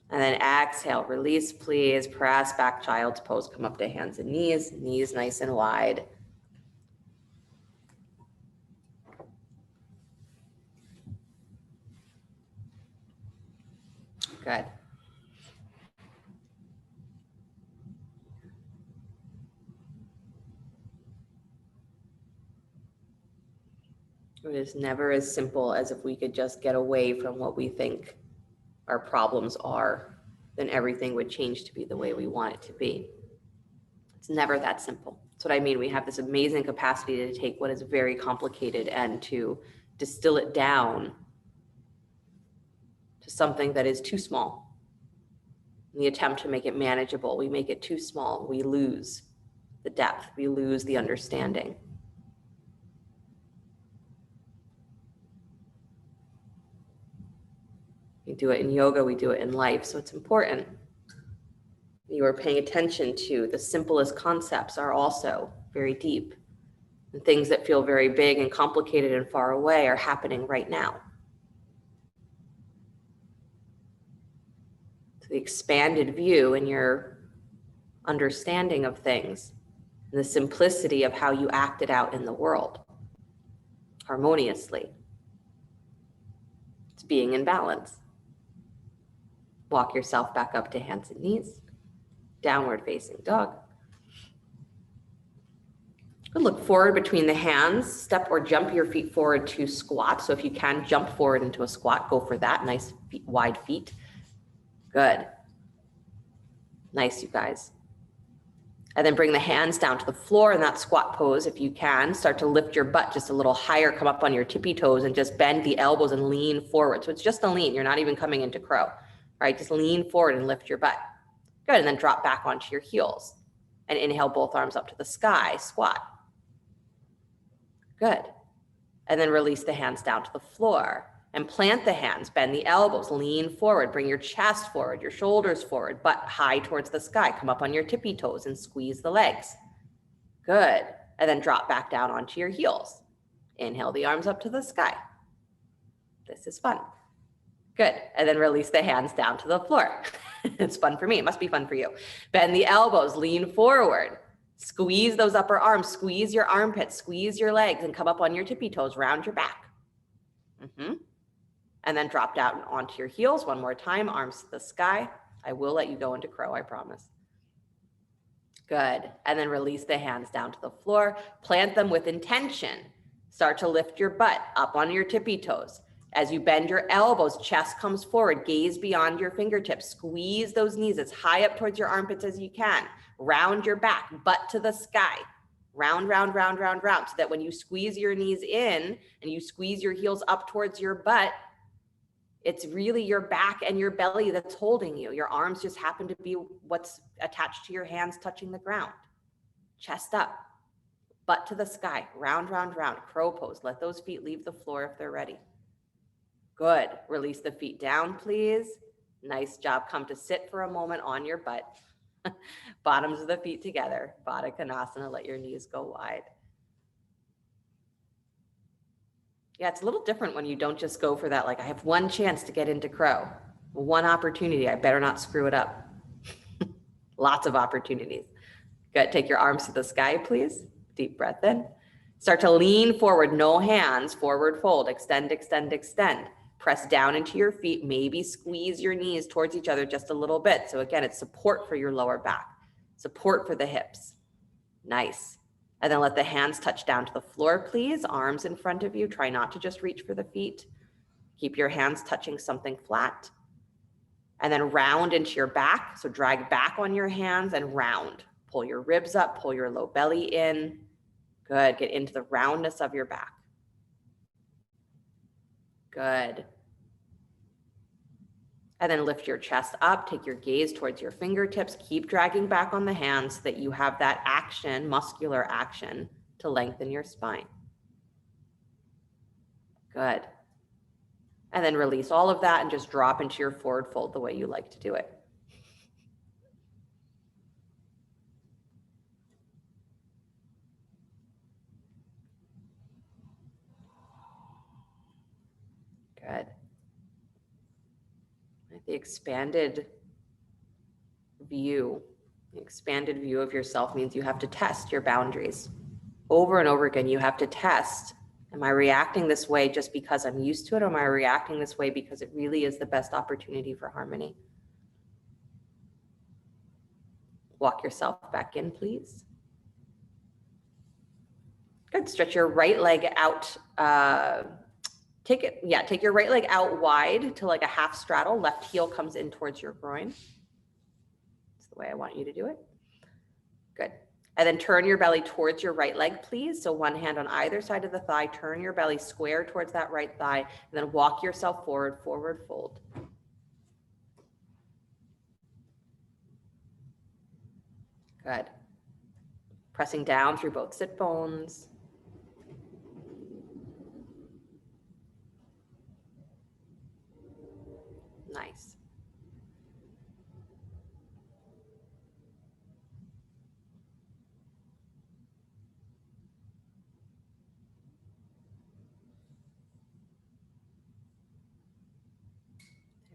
And then exhale, release, please. Press back, child's pose. Come up to hands and knees nice and wide. Good. It is never as simple as if we could just get away from what we think our problems are, then everything would change to be the way we want it to be. It's never that simple. That's what I mean. We have this amazing capacity to take what is very complicated and to distill it down to something that is too small. In the attempt to make it manageable, we make it too small. We lose the depth. We lose the understanding. We do it in yoga, we do it in life. So it's important. You are paying attention to the simplest concepts are also very deep. And things that feel very big and complicated and far away are happening right now. So the expanded view in your understanding of things, and the simplicity of how you act it out in the world harmoniously. It's being in balance. Walk yourself back up to hands and knees. Downward facing dog. Look forward between the hands. Step or jump your feet forward to squat. So if you can jump forward into a squat, go for that. Nice feet, wide feet. Good. Nice, you guys. And then bring the hands down to the floor in that squat pose if you can. Start to lift your butt just a little higher. Come up on your tippy toes and just bend the elbows and lean forward. So it's just a lean. You're not even coming into crow. Right? Just lean forward and lift your butt. Good. And then drop back onto your heels. And inhale both arms up to the sky. Squat. Good. And then release the hands down to the floor. And plant the hands. Bend the elbows. Lean forward. Bring your chest forward. Your shoulders forward. Butt high towards the sky. Come up on your tippy toes and squeeze the legs. Good. And then drop back down onto your heels. Inhale the arms up to the sky. This is fun. Good. And then release the hands down to the floor. It's fun for me. It must be fun for you. Bend the elbows, lean forward, squeeze those upper arms, squeeze your armpits, squeeze your legs, and come up on your tippy toes, round your back. And then drop down onto your heels one more time, arms to the sky. I will let you go into crow, I promise. Good. And then release the hands down to the floor. Plant them with intention. Start to lift your butt up on your tippy toes. As you bend your elbows, chest comes forward, gaze beyond your fingertips, squeeze those knees as high up towards your armpits as you can. Round your back, butt to the sky. Round, round, round, round, round. So that when you squeeze your knees in and you squeeze your heels up towards your butt, it's really your back and your belly that's holding you. Your arms just happen to be what's attached to your hands touching the ground. Chest up, butt to the sky, round, round, round, crow pose. Let those feet leave the floor if they're ready. Good. Release the feet down, please. Nice job. Come to sit for a moment on your butt. Bottoms of the feet together. Baddha Konasana. Let your knees go wide. Yeah, it's a little different when you don't just go for that, like, I have one chance to get into crow. One opportunity. I better not screw it up. Lots of opportunities. Good. Take your arms to the sky, please. Deep breath in. Start to lean forward, no hands, forward fold, extend, extend, extend. Press down into your feet, maybe squeeze your knees towards each other just a little bit. So again, it's support for your lower back, support for the hips. Nice. And then let the hands touch down to the floor, please. Arms in front of you. Try not to just reach for the feet. Keep your hands touching something flat. And then round into your back. So drag back on your hands and round. Pull your ribs up, pull your low belly in. Good. Get into the roundness of your back. Good. And then lift your chest up, take your gaze towards your fingertips, keep dragging back on the hands so that you have that action, muscular action, to lengthen your spine. Good. And then release all of that and just drop into your forward fold the way you like to do it. Good. The expanded view of yourself means you have to test your boundaries. Over and over again, you have to test, am I reacting this way just because I'm used to it? Or am I reacting this way because it really is the best opportunity for harmony? Walk yourself back in, please. Good. Stretch your right leg out. Take your right leg out wide to like a half straddle. Left heel comes in towards your groin. That's the way I want you to do it. Good. And then turn your belly towards your right leg, please. So one hand on either side of the thigh. Turn your belly square towards that right thigh. And then walk yourself forward, forward fold. Good. Pressing down through both sit bones. Nice.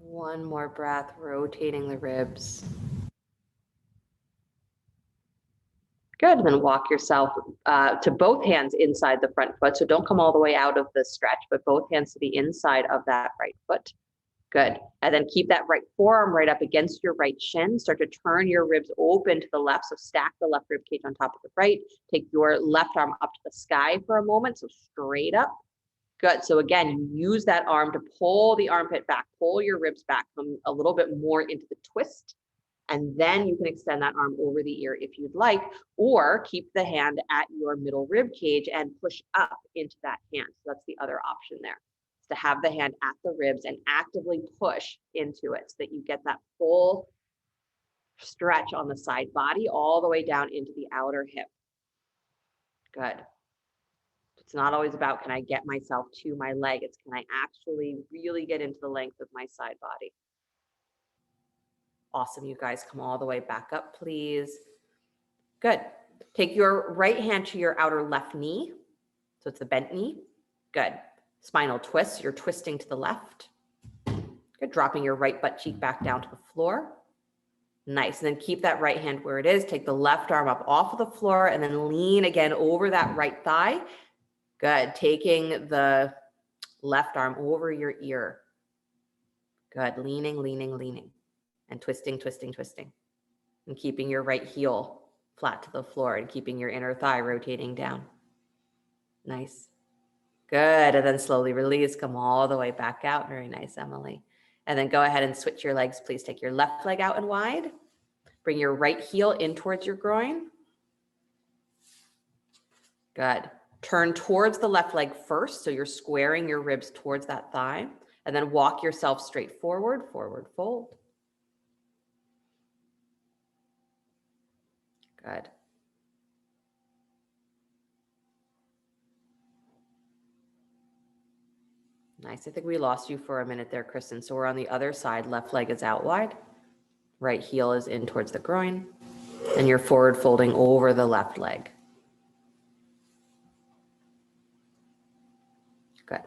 One more breath, rotating the ribs. Good. And then walk yourself to both hands inside the front foot. So don't come all the way out of the stretch, but both hands to the inside of that right foot. Good. And then keep that right forearm right up against your right shin. Start to turn your ribs open to the left. So stack the left rib cage on top of the right. Take your left arm up to the sky for a moment. So straight up. Good. So again, you use that arm to pull the armpit back, pull your ribs back, come a little bit more into the twist. And then you can extend that arm over the ear if you'd like, or keep the hand at your middle rib cage and push up into that hand. So that's the other option there, is to have the hand at the ribs and actively push into it so that you get that full stretch on the side body all the way down into the outer hip. Good. It's not always about, can I get myself to my leg? It's, can I actually really get into the length of my side body? Awesome, you guys. Come all the way back up, please. Good. Take your right hand to your outer left knee. So it's the bent knee. Good. Spinal twist. You're twisting to the left. Good. Dropping your right butt cheek back down to the floor. Nice. And then keep that right hand where it is. Take the left arm up off of the floor and then lean again over that right thigh. Good. Taking the left arm over your ear. Good. Leaning, leaning, leaning. And twisting, twisting, twisting. And keeping your right heel flat to the floor and keeping your inner thigh rotating down. Nice. Good. And then slowly release. Come all the way back out. Very nice, Emily. And then go ahead and switch your legs. Please take your left leg out and wide. Bring your right heel in towards your groin. Good. Turn towards the left leg first. So you're squaring your ribs towards that thigh. And then walk yourself straight forward, forward fold. Good. Nice. I think we lost you for a minute there, Kristen. So we're on the other side. Left leg is out wide. Right heel is in towards the groin. And you're forward folding over the left leg. Good.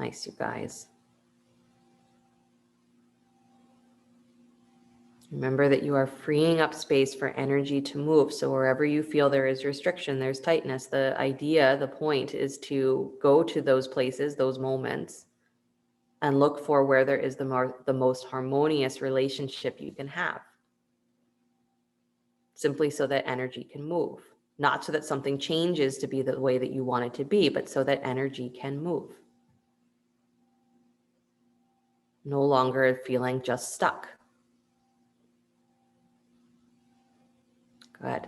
Nice, you guys. Remember that you are freeing up space for energy to move. So wherever you feel there is restriction, there's tightness. The idea, the point is to go to those places, those moments, and look for where there is the most harmonious relationship you can have. Simply so that energy can move. Not so that something changes to be the way that you want it to be, but so that energy can move. No longer feeling just stuck. Good.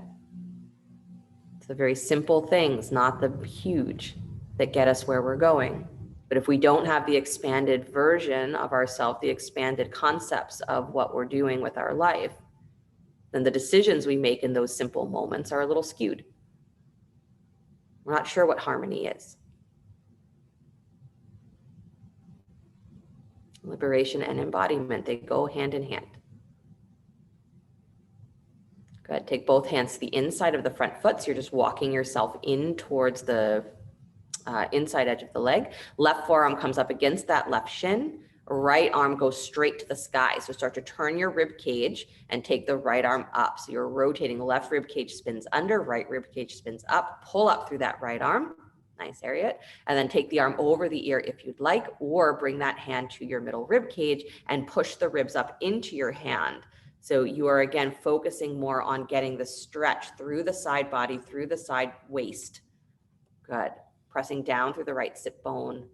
It's the very simple things, not the huge, that get us where we're going. But if we don't have the expanded version of ourselves, the expanded concepts of what we're doing with our life, then the decisions we make in those simple moments are a little skewed. We're not sure what harmony is. Liberation and embodiment, they go hand in hand. Good. Take both hands to the inside of the front foot. So you're just walking yourself in towards the inside edge of the leg. Left forearm comes up against that left shin. Right arm goes straight to the sky. So start to turn your rib cage and take the right arm up. So you're rotating. Left rib cage spins under, right rib cage spins up. Pull up through that right arm. Nice, Harriet. And then take the arm over the ear if you'd like, or bring that hand to your middle rib cage and push the ribs up into your hand. So you are again focusing more on getting the stretch through the side body, through the side waist. Good. Pressing down through the right sit bone.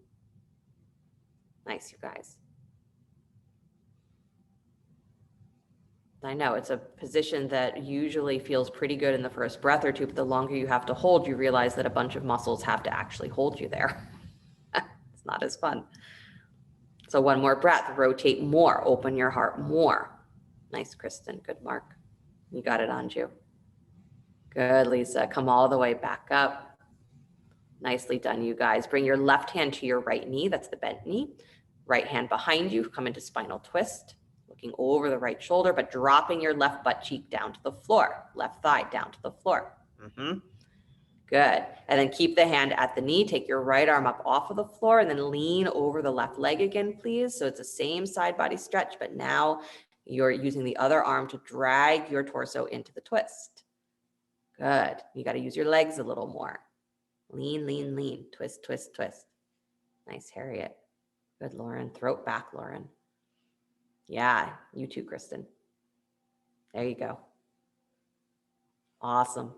Nice, you guys. I know it's a position that usually feels pretty good in the first breath or two, but the longer you have to hold, you realize that a bunch of muscles have to actually hold you there. It's not as fun. So one more breath, rotate more, open your heart more. Nice, Kristen. Good, Mark. You got it, Anju. Good, Lisa. Come all the way back up. Nicely done, you guys. Bring your left hand to your right knee. That's the bent knee. Right hand behind you. Come into spinal twist. Looking over the right shoulder, but dropping your left butt cheek down to the floor. Left thigh down to the floor. Good. And then keep the hand at the knee. Take your right arm up off of the floor and then lean over the left leg again, please. So it's the same side body stretch, but now you're using the other arm to drag your torso into the twist. Good. You got to use your legs a little more. Lean, lean, lean. Twist, twist, twist. Nice, Harriet. Good, Lauren. Throat back, Lauren. Yeah, you too, Kristen. There you go. Awesome.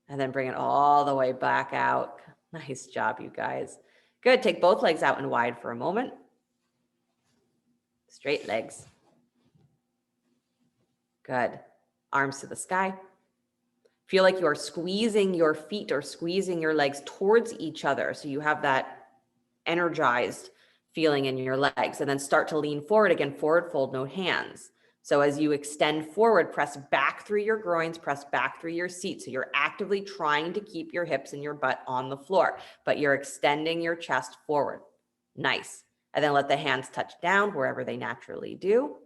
And then bring it all the way back out. Nice job, you guys. Good. Take both legs out and wide for a moment. Straight legs. Good. Arms to the sky. Feel like you are squeezing your feet or squeezing your legs towards each other. So you have that energized feeling in your legs. And then start to lean forward again, forward fold, no hands. So as you extend forward, press back through your groins, press back through your seat. So you're actively trying to keep your hips and your butt on the floor, but you're extending your chest forward. Nice. And then let the hands touch down wherever they naturally do.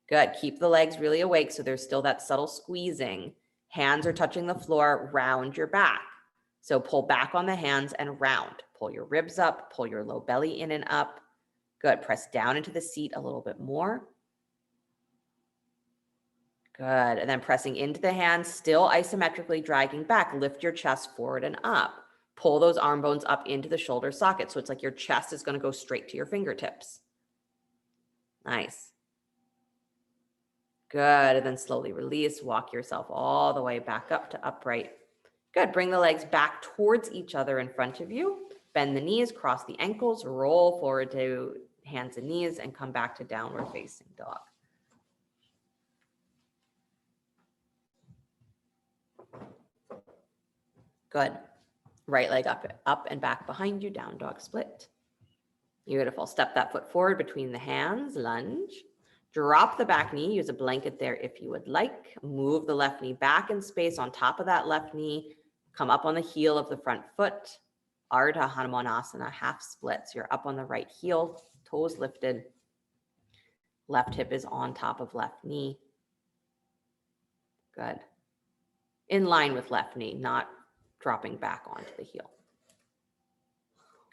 Good. Keep the legs really awake so there's still that subtle squeezing. Hands are touching the floor, round your back. So pull back on the hands and round. Pull your ribs up, pull your low belly in and up. Good. Press down into the seat a little bit more. Good. And then pressing into the hands, still isometrically dragging back. Lift your chest forward and up. Pull those arm bones up into the shoulder socket. So it's like your chest is going to go straight to your fingertips. Nice. Good. And then slowly release. Walk yourself all the way back up to upright. Good. Bring the legs back towards each other in front of you. Bend the knees, cross the ankles, roll forward to hands and knees, and come back to downward facing dog. Good. Right leg up and back behind you, down dog split. Beautiful. Step that foot forward between the hands, lunge. Drop the back knee, use a blanket there if you would like. Move the left knee back in space on top of that left knee. Come up on the heel of the front foot. Ardha Hanumanasana, half split. So you're up on the right heel, toes lifted. Left hip is on top of left knee. Good. In line with left knee, not dropping back onto the heel.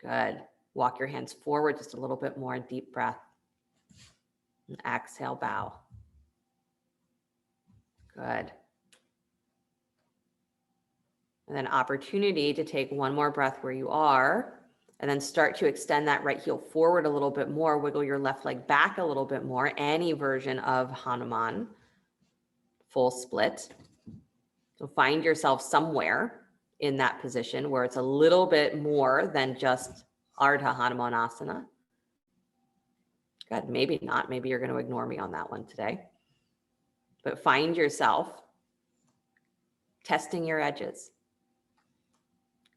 Good. Walk your hands forward just a little bit more, deep breath. And exhale, bow. Good. And then opportunity to take one more breath where you are, and then start to extend that right heel forward a little bit more. Wiggle your left leg back a little bit more. Any version of Hanuman, full split. So find yourself somewhere in that position where it's a little bit more than just Ardha Hanumanasana. Good, maybe not. Maybe you're going to ignore me on that one today. But find yourself testing your edges.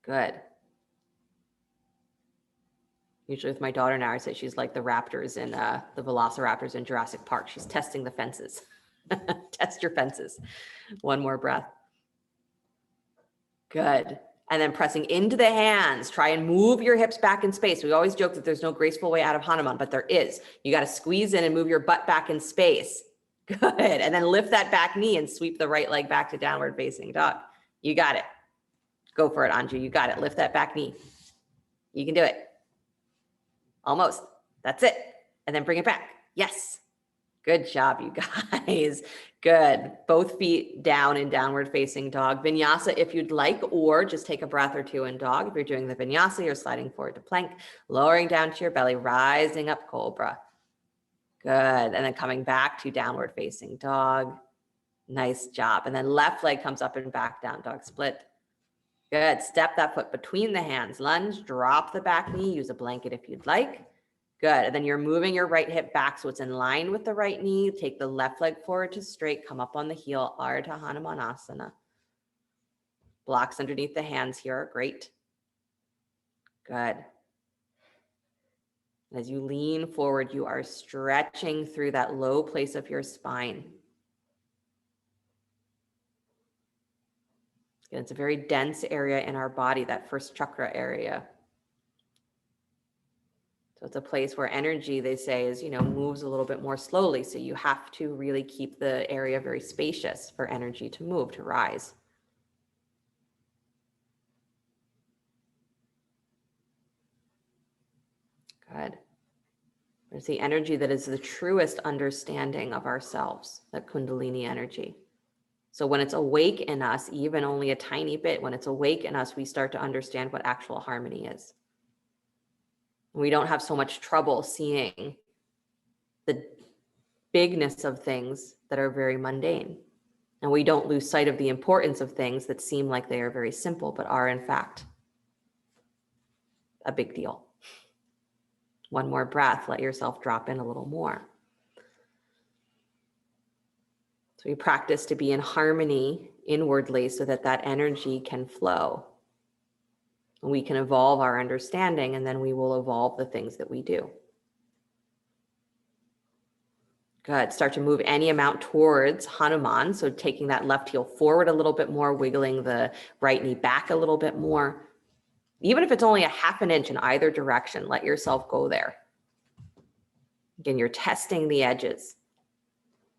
Good. Usually with my daughter now, I say she's like the raptors in the velociraptors in Jurassic Park. She's testing the fences. Test your fences. One more breath. Good. And then pressing into the hands, try and move your hips back in space. We always joke that there's no graceful way out of Hanuman, but there is. You got to squeeze in and move your butt back in space. Good. And then lift that back knee and sweep the right leg back to downward facing dog. You got it. Go for it, Anju. You got it. Lift that back knee. You can do it. Almost. That's it. And then bring it back. Yes. Good job, you guys. Good. Both feet down in downward facing dog. Vinyasa if you'd like, or just take a breath or two in dog. If you're doing the vinyasa, you're sliding forward to plank, lowering down to your belly, rising up cobra. Good. And then coming back to downward facing dog. Nice job. And then left leg comes up and back down, dog split. Good. Step that foot between the hands. Lunge, drop the back knee. Use a blanket if you'd like. Good. And then you're moving your right hip back so it's in line with the right knee. Take the left leg forward to straight. Come up on the heel. Ardha Hanumanasana. Blocks underneath the hands here are great. Good. As you lean forward, you are stretching through that low place of your spine. It's a very dense area in our body, that first chakra area. So it's a place where energy, they say, is, moves a little bit more slowly. So you have to really keep the area very spacious for energy to move, to rise. Good. There's the energy that is the truest understanding of ourselves, that Kundalini energy. So when it's awake in us, even only a tiny bit, when it's awake in us, we start to understand what actual harmony is. We don't have so much trouble seeing the bigness of things that are very mundane. And we don't lose sight of the importance of things that seem like they are very simple, but are in fact a big deal. One more breath, let yourself drop in a little more. So we practice to be in harmony inwardly so that that energy can flow. And we can evolve our understanding, and then we will evolve the things that we do. Good. Start to move any amount towards Hanuman. So taking that left heel forward a little bit more, wiggling the right knee back a little bit more. Even if it's only a half an inch in either direction, let yourself go there. Again, you're testing the edges.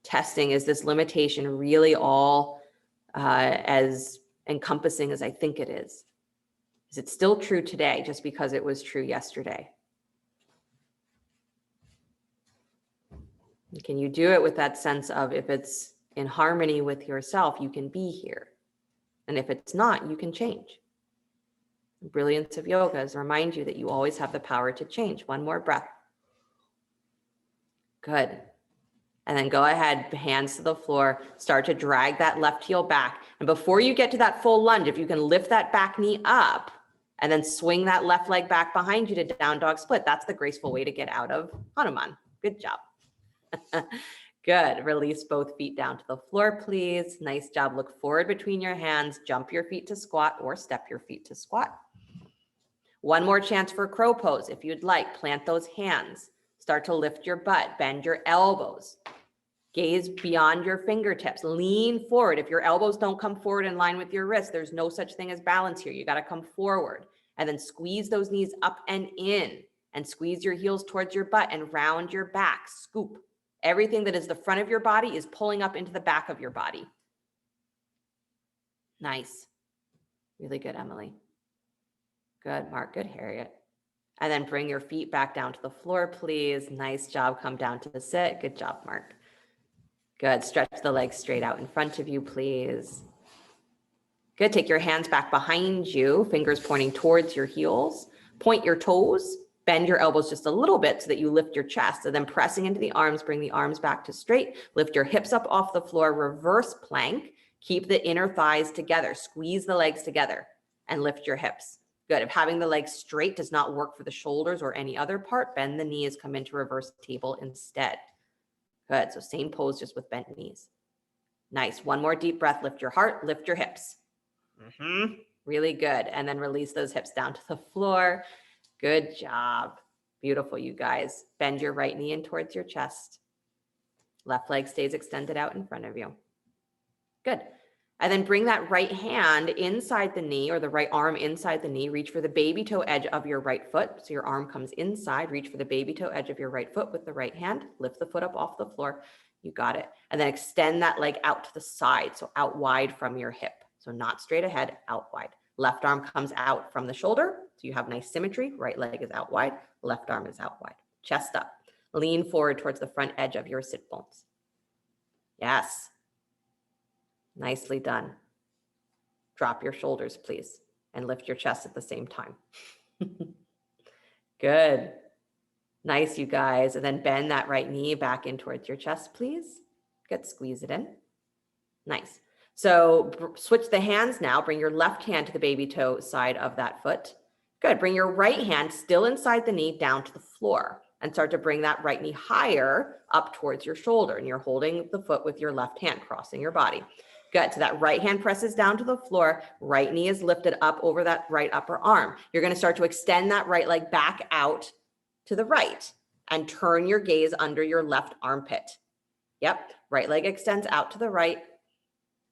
Testing, is this limitation really all as encompassing as I think it is? Is it still true today just because it was true yesterday? Can you do it with that sense of, if it's in harmony with yourself, you can be here. And if it's not, you can change. The brilliance of yoga is to remind you that you always have the power to change. One more breath. Good. And then go ahead, hands to the floor, start to drag that left heel back. And before you get to that full lunge, if you can lift that back knee up and then swing that left leg back behind you to down dog split, that's the graceful way to get out of Hanuman. Good job. Good. Release both feet down to the floor, please. Nice job. Look forward between your hands. Jump your feet to squat or step your feet to squat. One more chance for crow pose. If you'd like, plant those hands. Start to lift your butt. Bend your elbows. Gaze beyond your fingertips. Lean forward. If your elbows don't come forward in line with your wrists, there's no such thing as balance here. You got to come forward. And then squeeze those knees up and in. And squeeze your heels towards your butt and round your back. Scoop. Everything that is the front of your body is pulling up into the back of your body. Nice. Really good, Emily. Good, Mark. Good, Harriet. And then bring your feet back down to the floor, please. Nice job. Come down to sit. Good job, Mark. Good. Stretch the legs straight out in front of you, please. Good. Take your hands back behind you, fingers pointing towards your heels. Point your toes. Bend your elbows just a little bit so that you lift your chest. And then pressing into the arms, bring the arms back to straight. Lift your hips up off the floor. Reverse plank. Keep the inner thighs together. Squeeze the legs together and lift your hips. Good. If having the legs straight does not work for the shoulders or any other part, bend the knees, come into reverse table instead. Good. So same pose, just with bent knees. Nice. One more deep breath. Lift your heart, lift your hips. Really good. And then release those hips down to the floor. Good job. Beautiful, you guys. Bend your right knee in towards your chest. Left leg stays extended out in front of you. Good. And then bring that right hand inside the knee, or the right arm inside the knee. Reach for the baby toe edge of your right foot. So your arm comes inside. Reach for the baby toe edge of your right foot with the right hand. Lift the foot up off the floor. You got it. And then extend that leg out to the side. So out wide from your hip. So not straight ahead, out wide. Left arm comes out from the shoulder. So you have nice symmetry. Right leg is out wide. Left arm is out wide. Chest up. Lean forward towards the front edge of your sit bones. Yes. Nicely done. Drop your shoulders, please, and lift your chest at the same time. Good. Nice, you guys. And then bend that right knee back in towards your chest, please. Good. Squeeze it in. Nice. So switch the hands now. Bring your left hand to the baby toe side of that foot. Good. Bring your right hand still inside the knee down to the floor and start to bring that right knee higher up towards your shoulder. And you're holding the foot with your left hand, crossing your body. Good. So that right hand presses down to the floor. Right knee is lifted up over that right upper arm. You're going to start to extend that right leg back out to the right and turn your gaze under your left armpit. Yep. Right leg extends out to the right.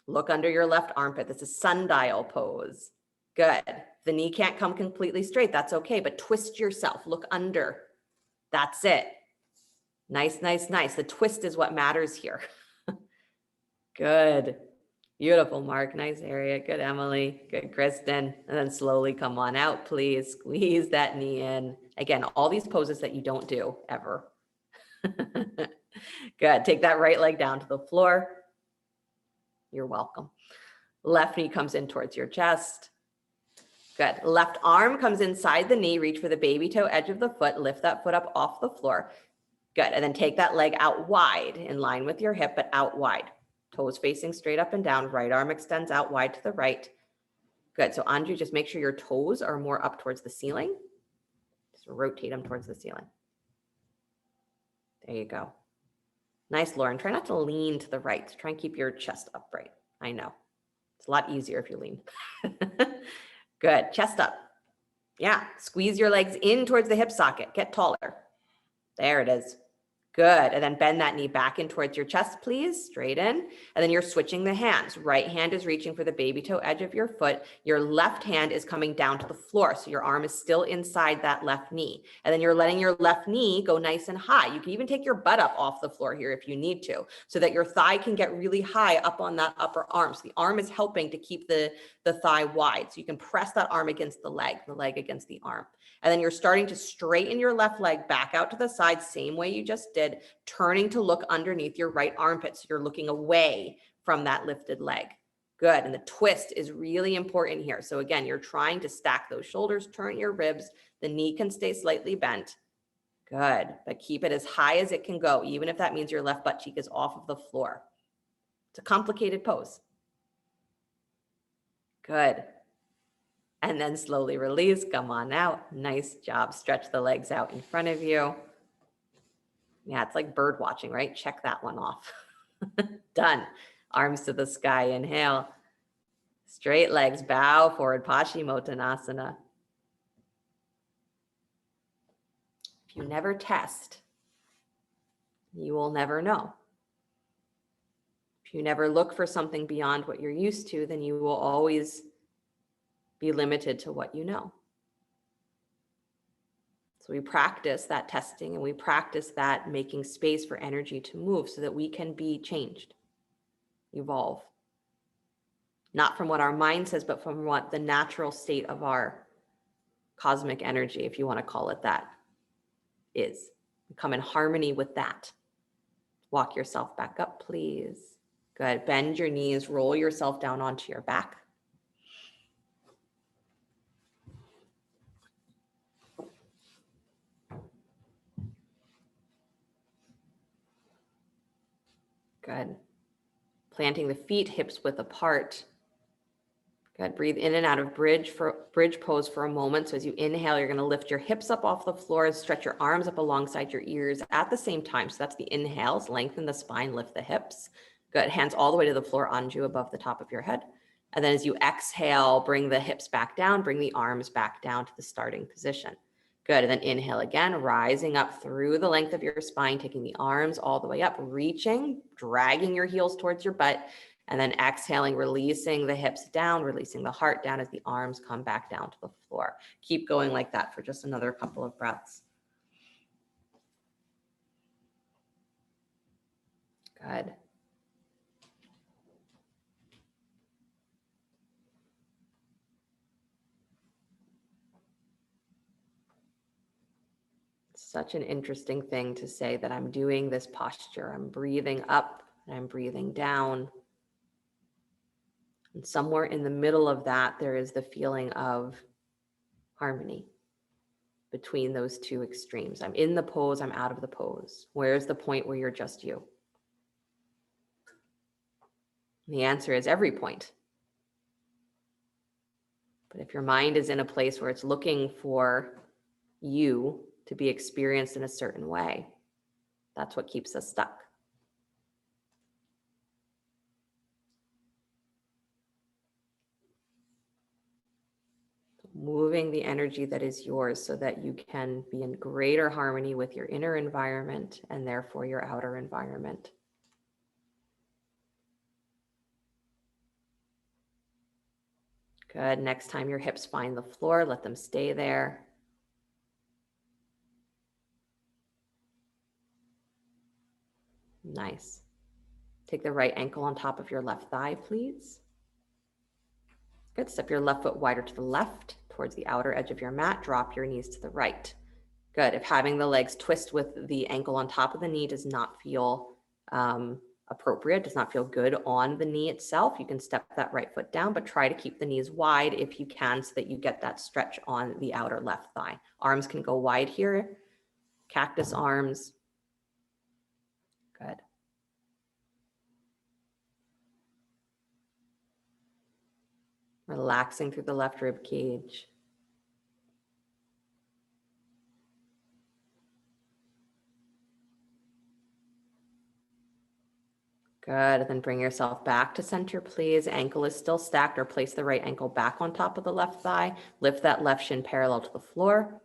Look under your left armpit. This is sundial pose. Good. The knee can't come completely straight. That's okay, but twist yourself. Look under. That's it. Nice, nice, nice. The twist is what matters here. Good. Beautiful, Mark. Nice area. Good, Emily. Good, Kristen. And then slowly come on out, please. Squeeze that knee in. Again, all these poses that you don't do ever. Good. Take that right leg down to the floor. You're welcome. Left knee comes in towards your chest. Good. Left arm comes inside the knee. Reach for the baby toe edge of the foot. Lift that foot up off the floor. Good. And then take that leg out wide, in line with your hip, but out wide. Toes facing straight up and down. Right arm extends out wide to the right. Good. So Andrew, just make sure your toes are more up towards the ceiling. Just rotate them towards the ceiling. There you go. Nice, Lauren. Try not to lean to the right. Try and keep your chest upright. I know. It's a lot easier if you lean. Good. Chest up. Yeah. Squeeze your legs in towards the hip socket. Get taller. There it is. Good. And then bend that knee back in towards your chest, please. Straight in. And then you're switching the hands. Right hand is reaching for the baby toe edge of your foot. Your left hand is coming down to the floor. So your arm is still inside that left knee. And then you're letting your left knee go nice and high. You can even take your butt up off the floor here if you need to, so that your thigh can get really high up on that upper arm. So the arm is helping to keep the thigh wide. So you can press that arm against the leg against the arm. And then you're starting to straighten your left leg back out to the side, same way you just did, turning to look underneath your right armpit. So you're looking away from that lifted leg. Good. And the twist is really important here. So again, you're trying to stack those shoulders, turn your ribs. The knee can stay slightly bent. Good. But keep it as high as it can go, even if that means your left butt cheek is off of the floor. It's a complicated pose. Good. And then slowly release. Come on out. Nice job. Stretch the legs out in front of you. Yeah, it's like bird watching, right? Check that one off. Done. Arms to the sky. Inhale. Straight legs. Bow forward. Paschimottanasana. If you never test, you will never know. If you never look for something beyond what you're used to, then you will always be limited to what you know. So we practice that testing, and we practice that making space for energy to move so that we can be changed, evolve. Not from what our mind says, but from what the natural state of our cosmic energy, if you want to call it that, is. Come in harmony with that. Walk yourself back up, please. Good. Bend your knees, roll yourself down onto your back. Good. Planting the feet, hips width apart. Good. Breathe in and out of bridge pose for a moment. So as you inhale, you're going to lift your hips up off the floor, stretch your arms up alongside your ears at the same time. So that's the inhales. Lengthen the spine, lift the hips. Good. Hands all the way to the floor, anju above the top of your head. And then as you exhale, bring the hips back down, bring the arms back down to the starting position. Good. And then inhale again, rising up through the length of your spine, taking the arms all the way up, reaching, dragging your heels towards your butt. And then exhaling, releasing the hips down, releasing the heart down as the arms come back down to the floor. Keep going like that for just another couple of breaths. Good. Such an interesting thing to say that I'm doing this posture. I'm breathing up and I'm breathing down. And somewhere in the middle of that, there is the feeling of harmony between those two extremes. I'm in the pose, I'm out of the pose. Where's the point where you're just you? And the answer is every point. But if your mind is in a place where it's looking for you to be experienced in a certain way, that's what keeps us stuck. Moving the energy that is yours so that you can be in greater harmony with your inner environment and therefore your outer environment. Good. Next time your hips find the floor, let them stay there. Nice. Take the right ankle on top of your left thigh, please. Good. Step your left foot wider to the left towards the outer edge of your mat. Drop your knees to the right. Good. If having the legs twist with the ankle on top of the knee does not feel appropriate, does not feel good on the knee itself, you can step that right foot down, but try to keep the knees wide if you can so that you get that stretch on the outer left thigh. Arms can go wide here. Cactus arms. Good. Relaxing through the left rib cage. Good. Then bring yourself back to center, please. Ankle is still stacked, or place the right ankle back on top of the left thigh. Lift that left shin parallel to the floor.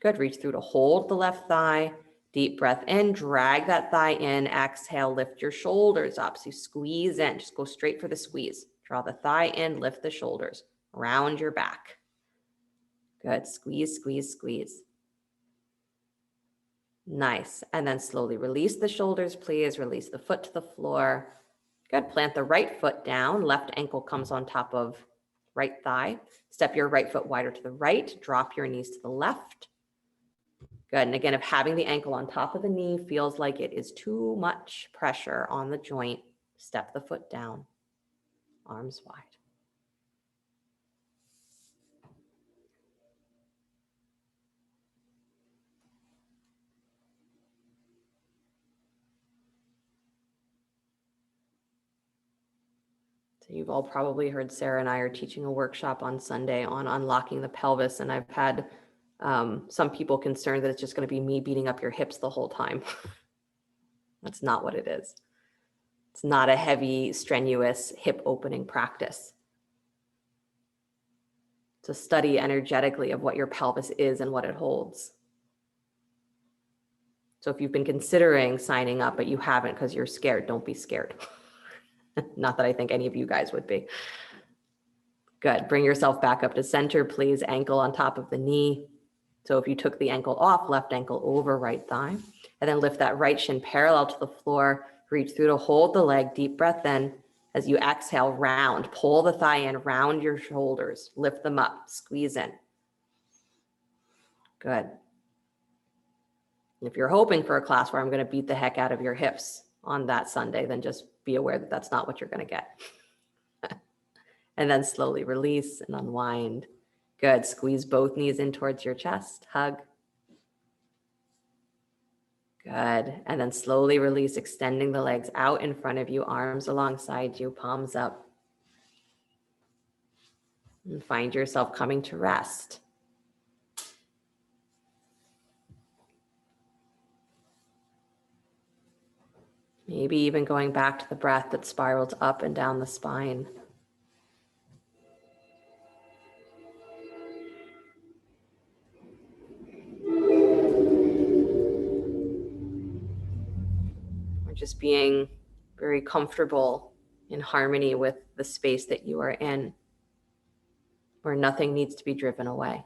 Good. Reach through to hold the left thigh. Deep breath in, drag that thigh in. Exhale, lift your shoulders up. So you squeeze in, just go straight for the squeeze. Draw the thigh in, lift the shoulders, round your back. Good. Squeeze, squeeze, squeeze. Nice. And then slowly release the shoulders, please. Release the foot to the floor. Good. Plant the right foot down. Left ankle comes on top of right thigh. Step your right foot wider to the right. Drop your knees to the left. Good. And again, if having the ankle on top of the knee feels like it is too much pressure on the joint, step the foot down. Arms wide. You've all probably heard Sarah and I are teaching a workshop on Sunday on unlocking the pelvis. And I've had some people concerned that it's just going to be me beating up your hips the whole time. That's not what it is. It's not a heavy, strenuous hip opening practice. It's a study energetically of what your pelvis is and what it holds. So if you've been considering signing up, but you haven't because you're scared, don't be scared. Not that I think any of you guys would be. Good. Bring yourself back up to center, please. Ankle on top of the knee. So if you took the ankle off, left ankle over right thigh, and then lift that right shin parallel to the floor. Reach through to hold the leg. Deep breath in. As you exhale, round. Pull the thigh in, round your shoulders. Lift them up. Squeeze in. Good. If you're hoping for a class where I'm going to beat the heck out of your hips on that Sunday, then just be aware that that's not what you're going to get. And then slowly release and unwind. Good. Squeeze both knees in towards your chest. Hug. Good. And then slowly release, extending the legs out in front of you, arms alongside you, palms up. And find yourself coming to rest. Maybe even going back to the breath that spiraled up and down the spine. Or just being very comfortable in harmony with the space that you are in, where nothing needs to be driven away.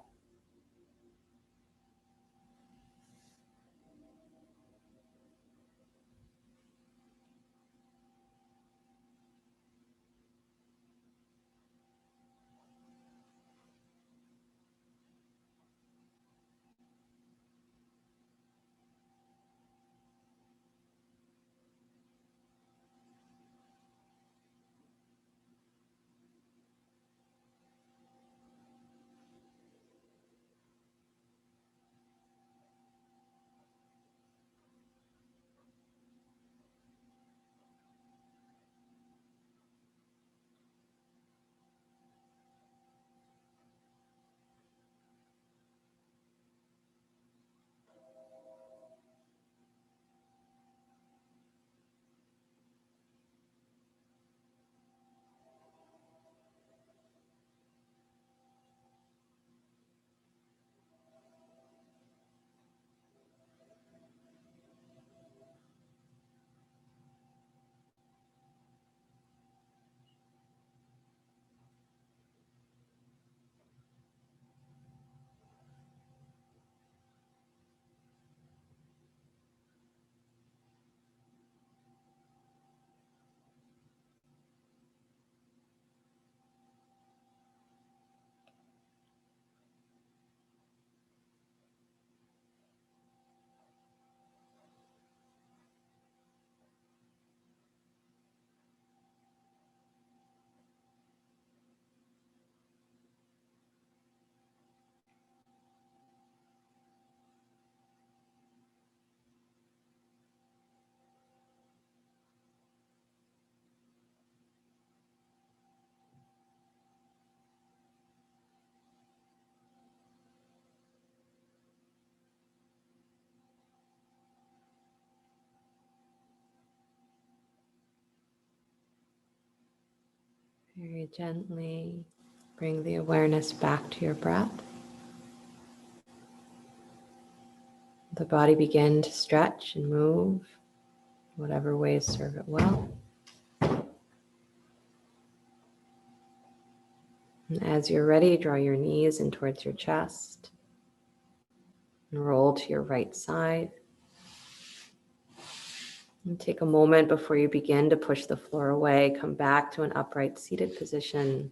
Very gently bring the awareness back to your breath. The body begin to stretch and move, whatever ways serve it well. And as you're ready, draw your knees in towards your chest and roll to your right side. And take a moment before you begin to push the floor away. Come back to an upright seated position.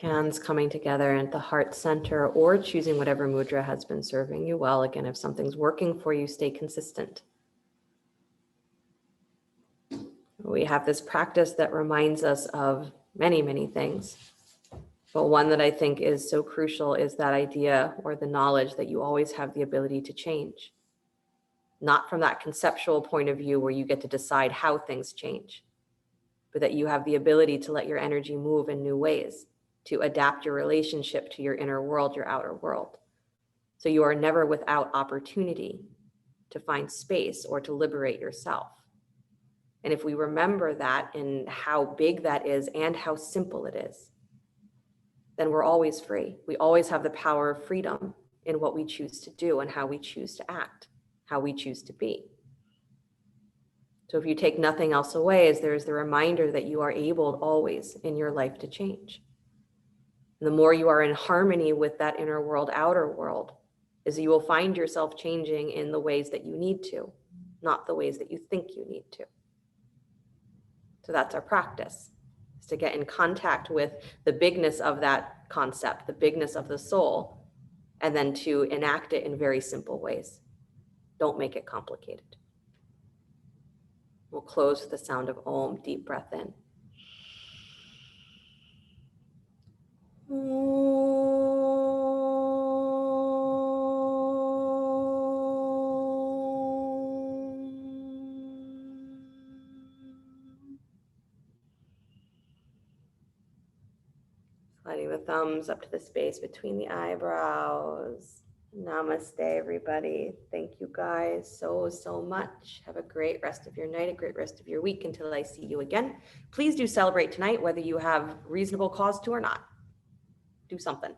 Hands coming together at the heart center, or choosing whatever mudra has been serving you well. Again, if something's working for you, stay consistent. We have this practice that reminds us of many, many things. But one that I think is so crucial is that idea or the knowledge that you always have the ability to change. Not from that conceptual point of view where you get to decide how things change, but that you have the ability to let your energy move in new ways, to adapt your relationship to your inner world, your outer world. So you are never without opportunity to find space or to liberate yourself. And if we remember that and how big that is and how simple it is, then we're always free. We always have the power of freedom in what we choose to do and how we choose to act, how we choose to be. So if you take nothing else away, is there's the reminder that you are able always in your life to change. And the more you are in harmony with that inner world, outer world, is you will find yourself changing in the ways that you need to, not the ways that you think you need to. So that's our practice, is to get in contact with the bigness of that concept, the bigness of the soul, and then to enact it in very simple ways. Don't make it complicated. We'll close with the sound of Om, deep breath in. Sliding the thumbs up to the space between the eyebrows. Namaste, everybody. Thank you guys so much. Have a great rest of your night, a great rest of your week until I see you again. Please do celebrate tonight, whether you have reasonable cause to or not. Do something.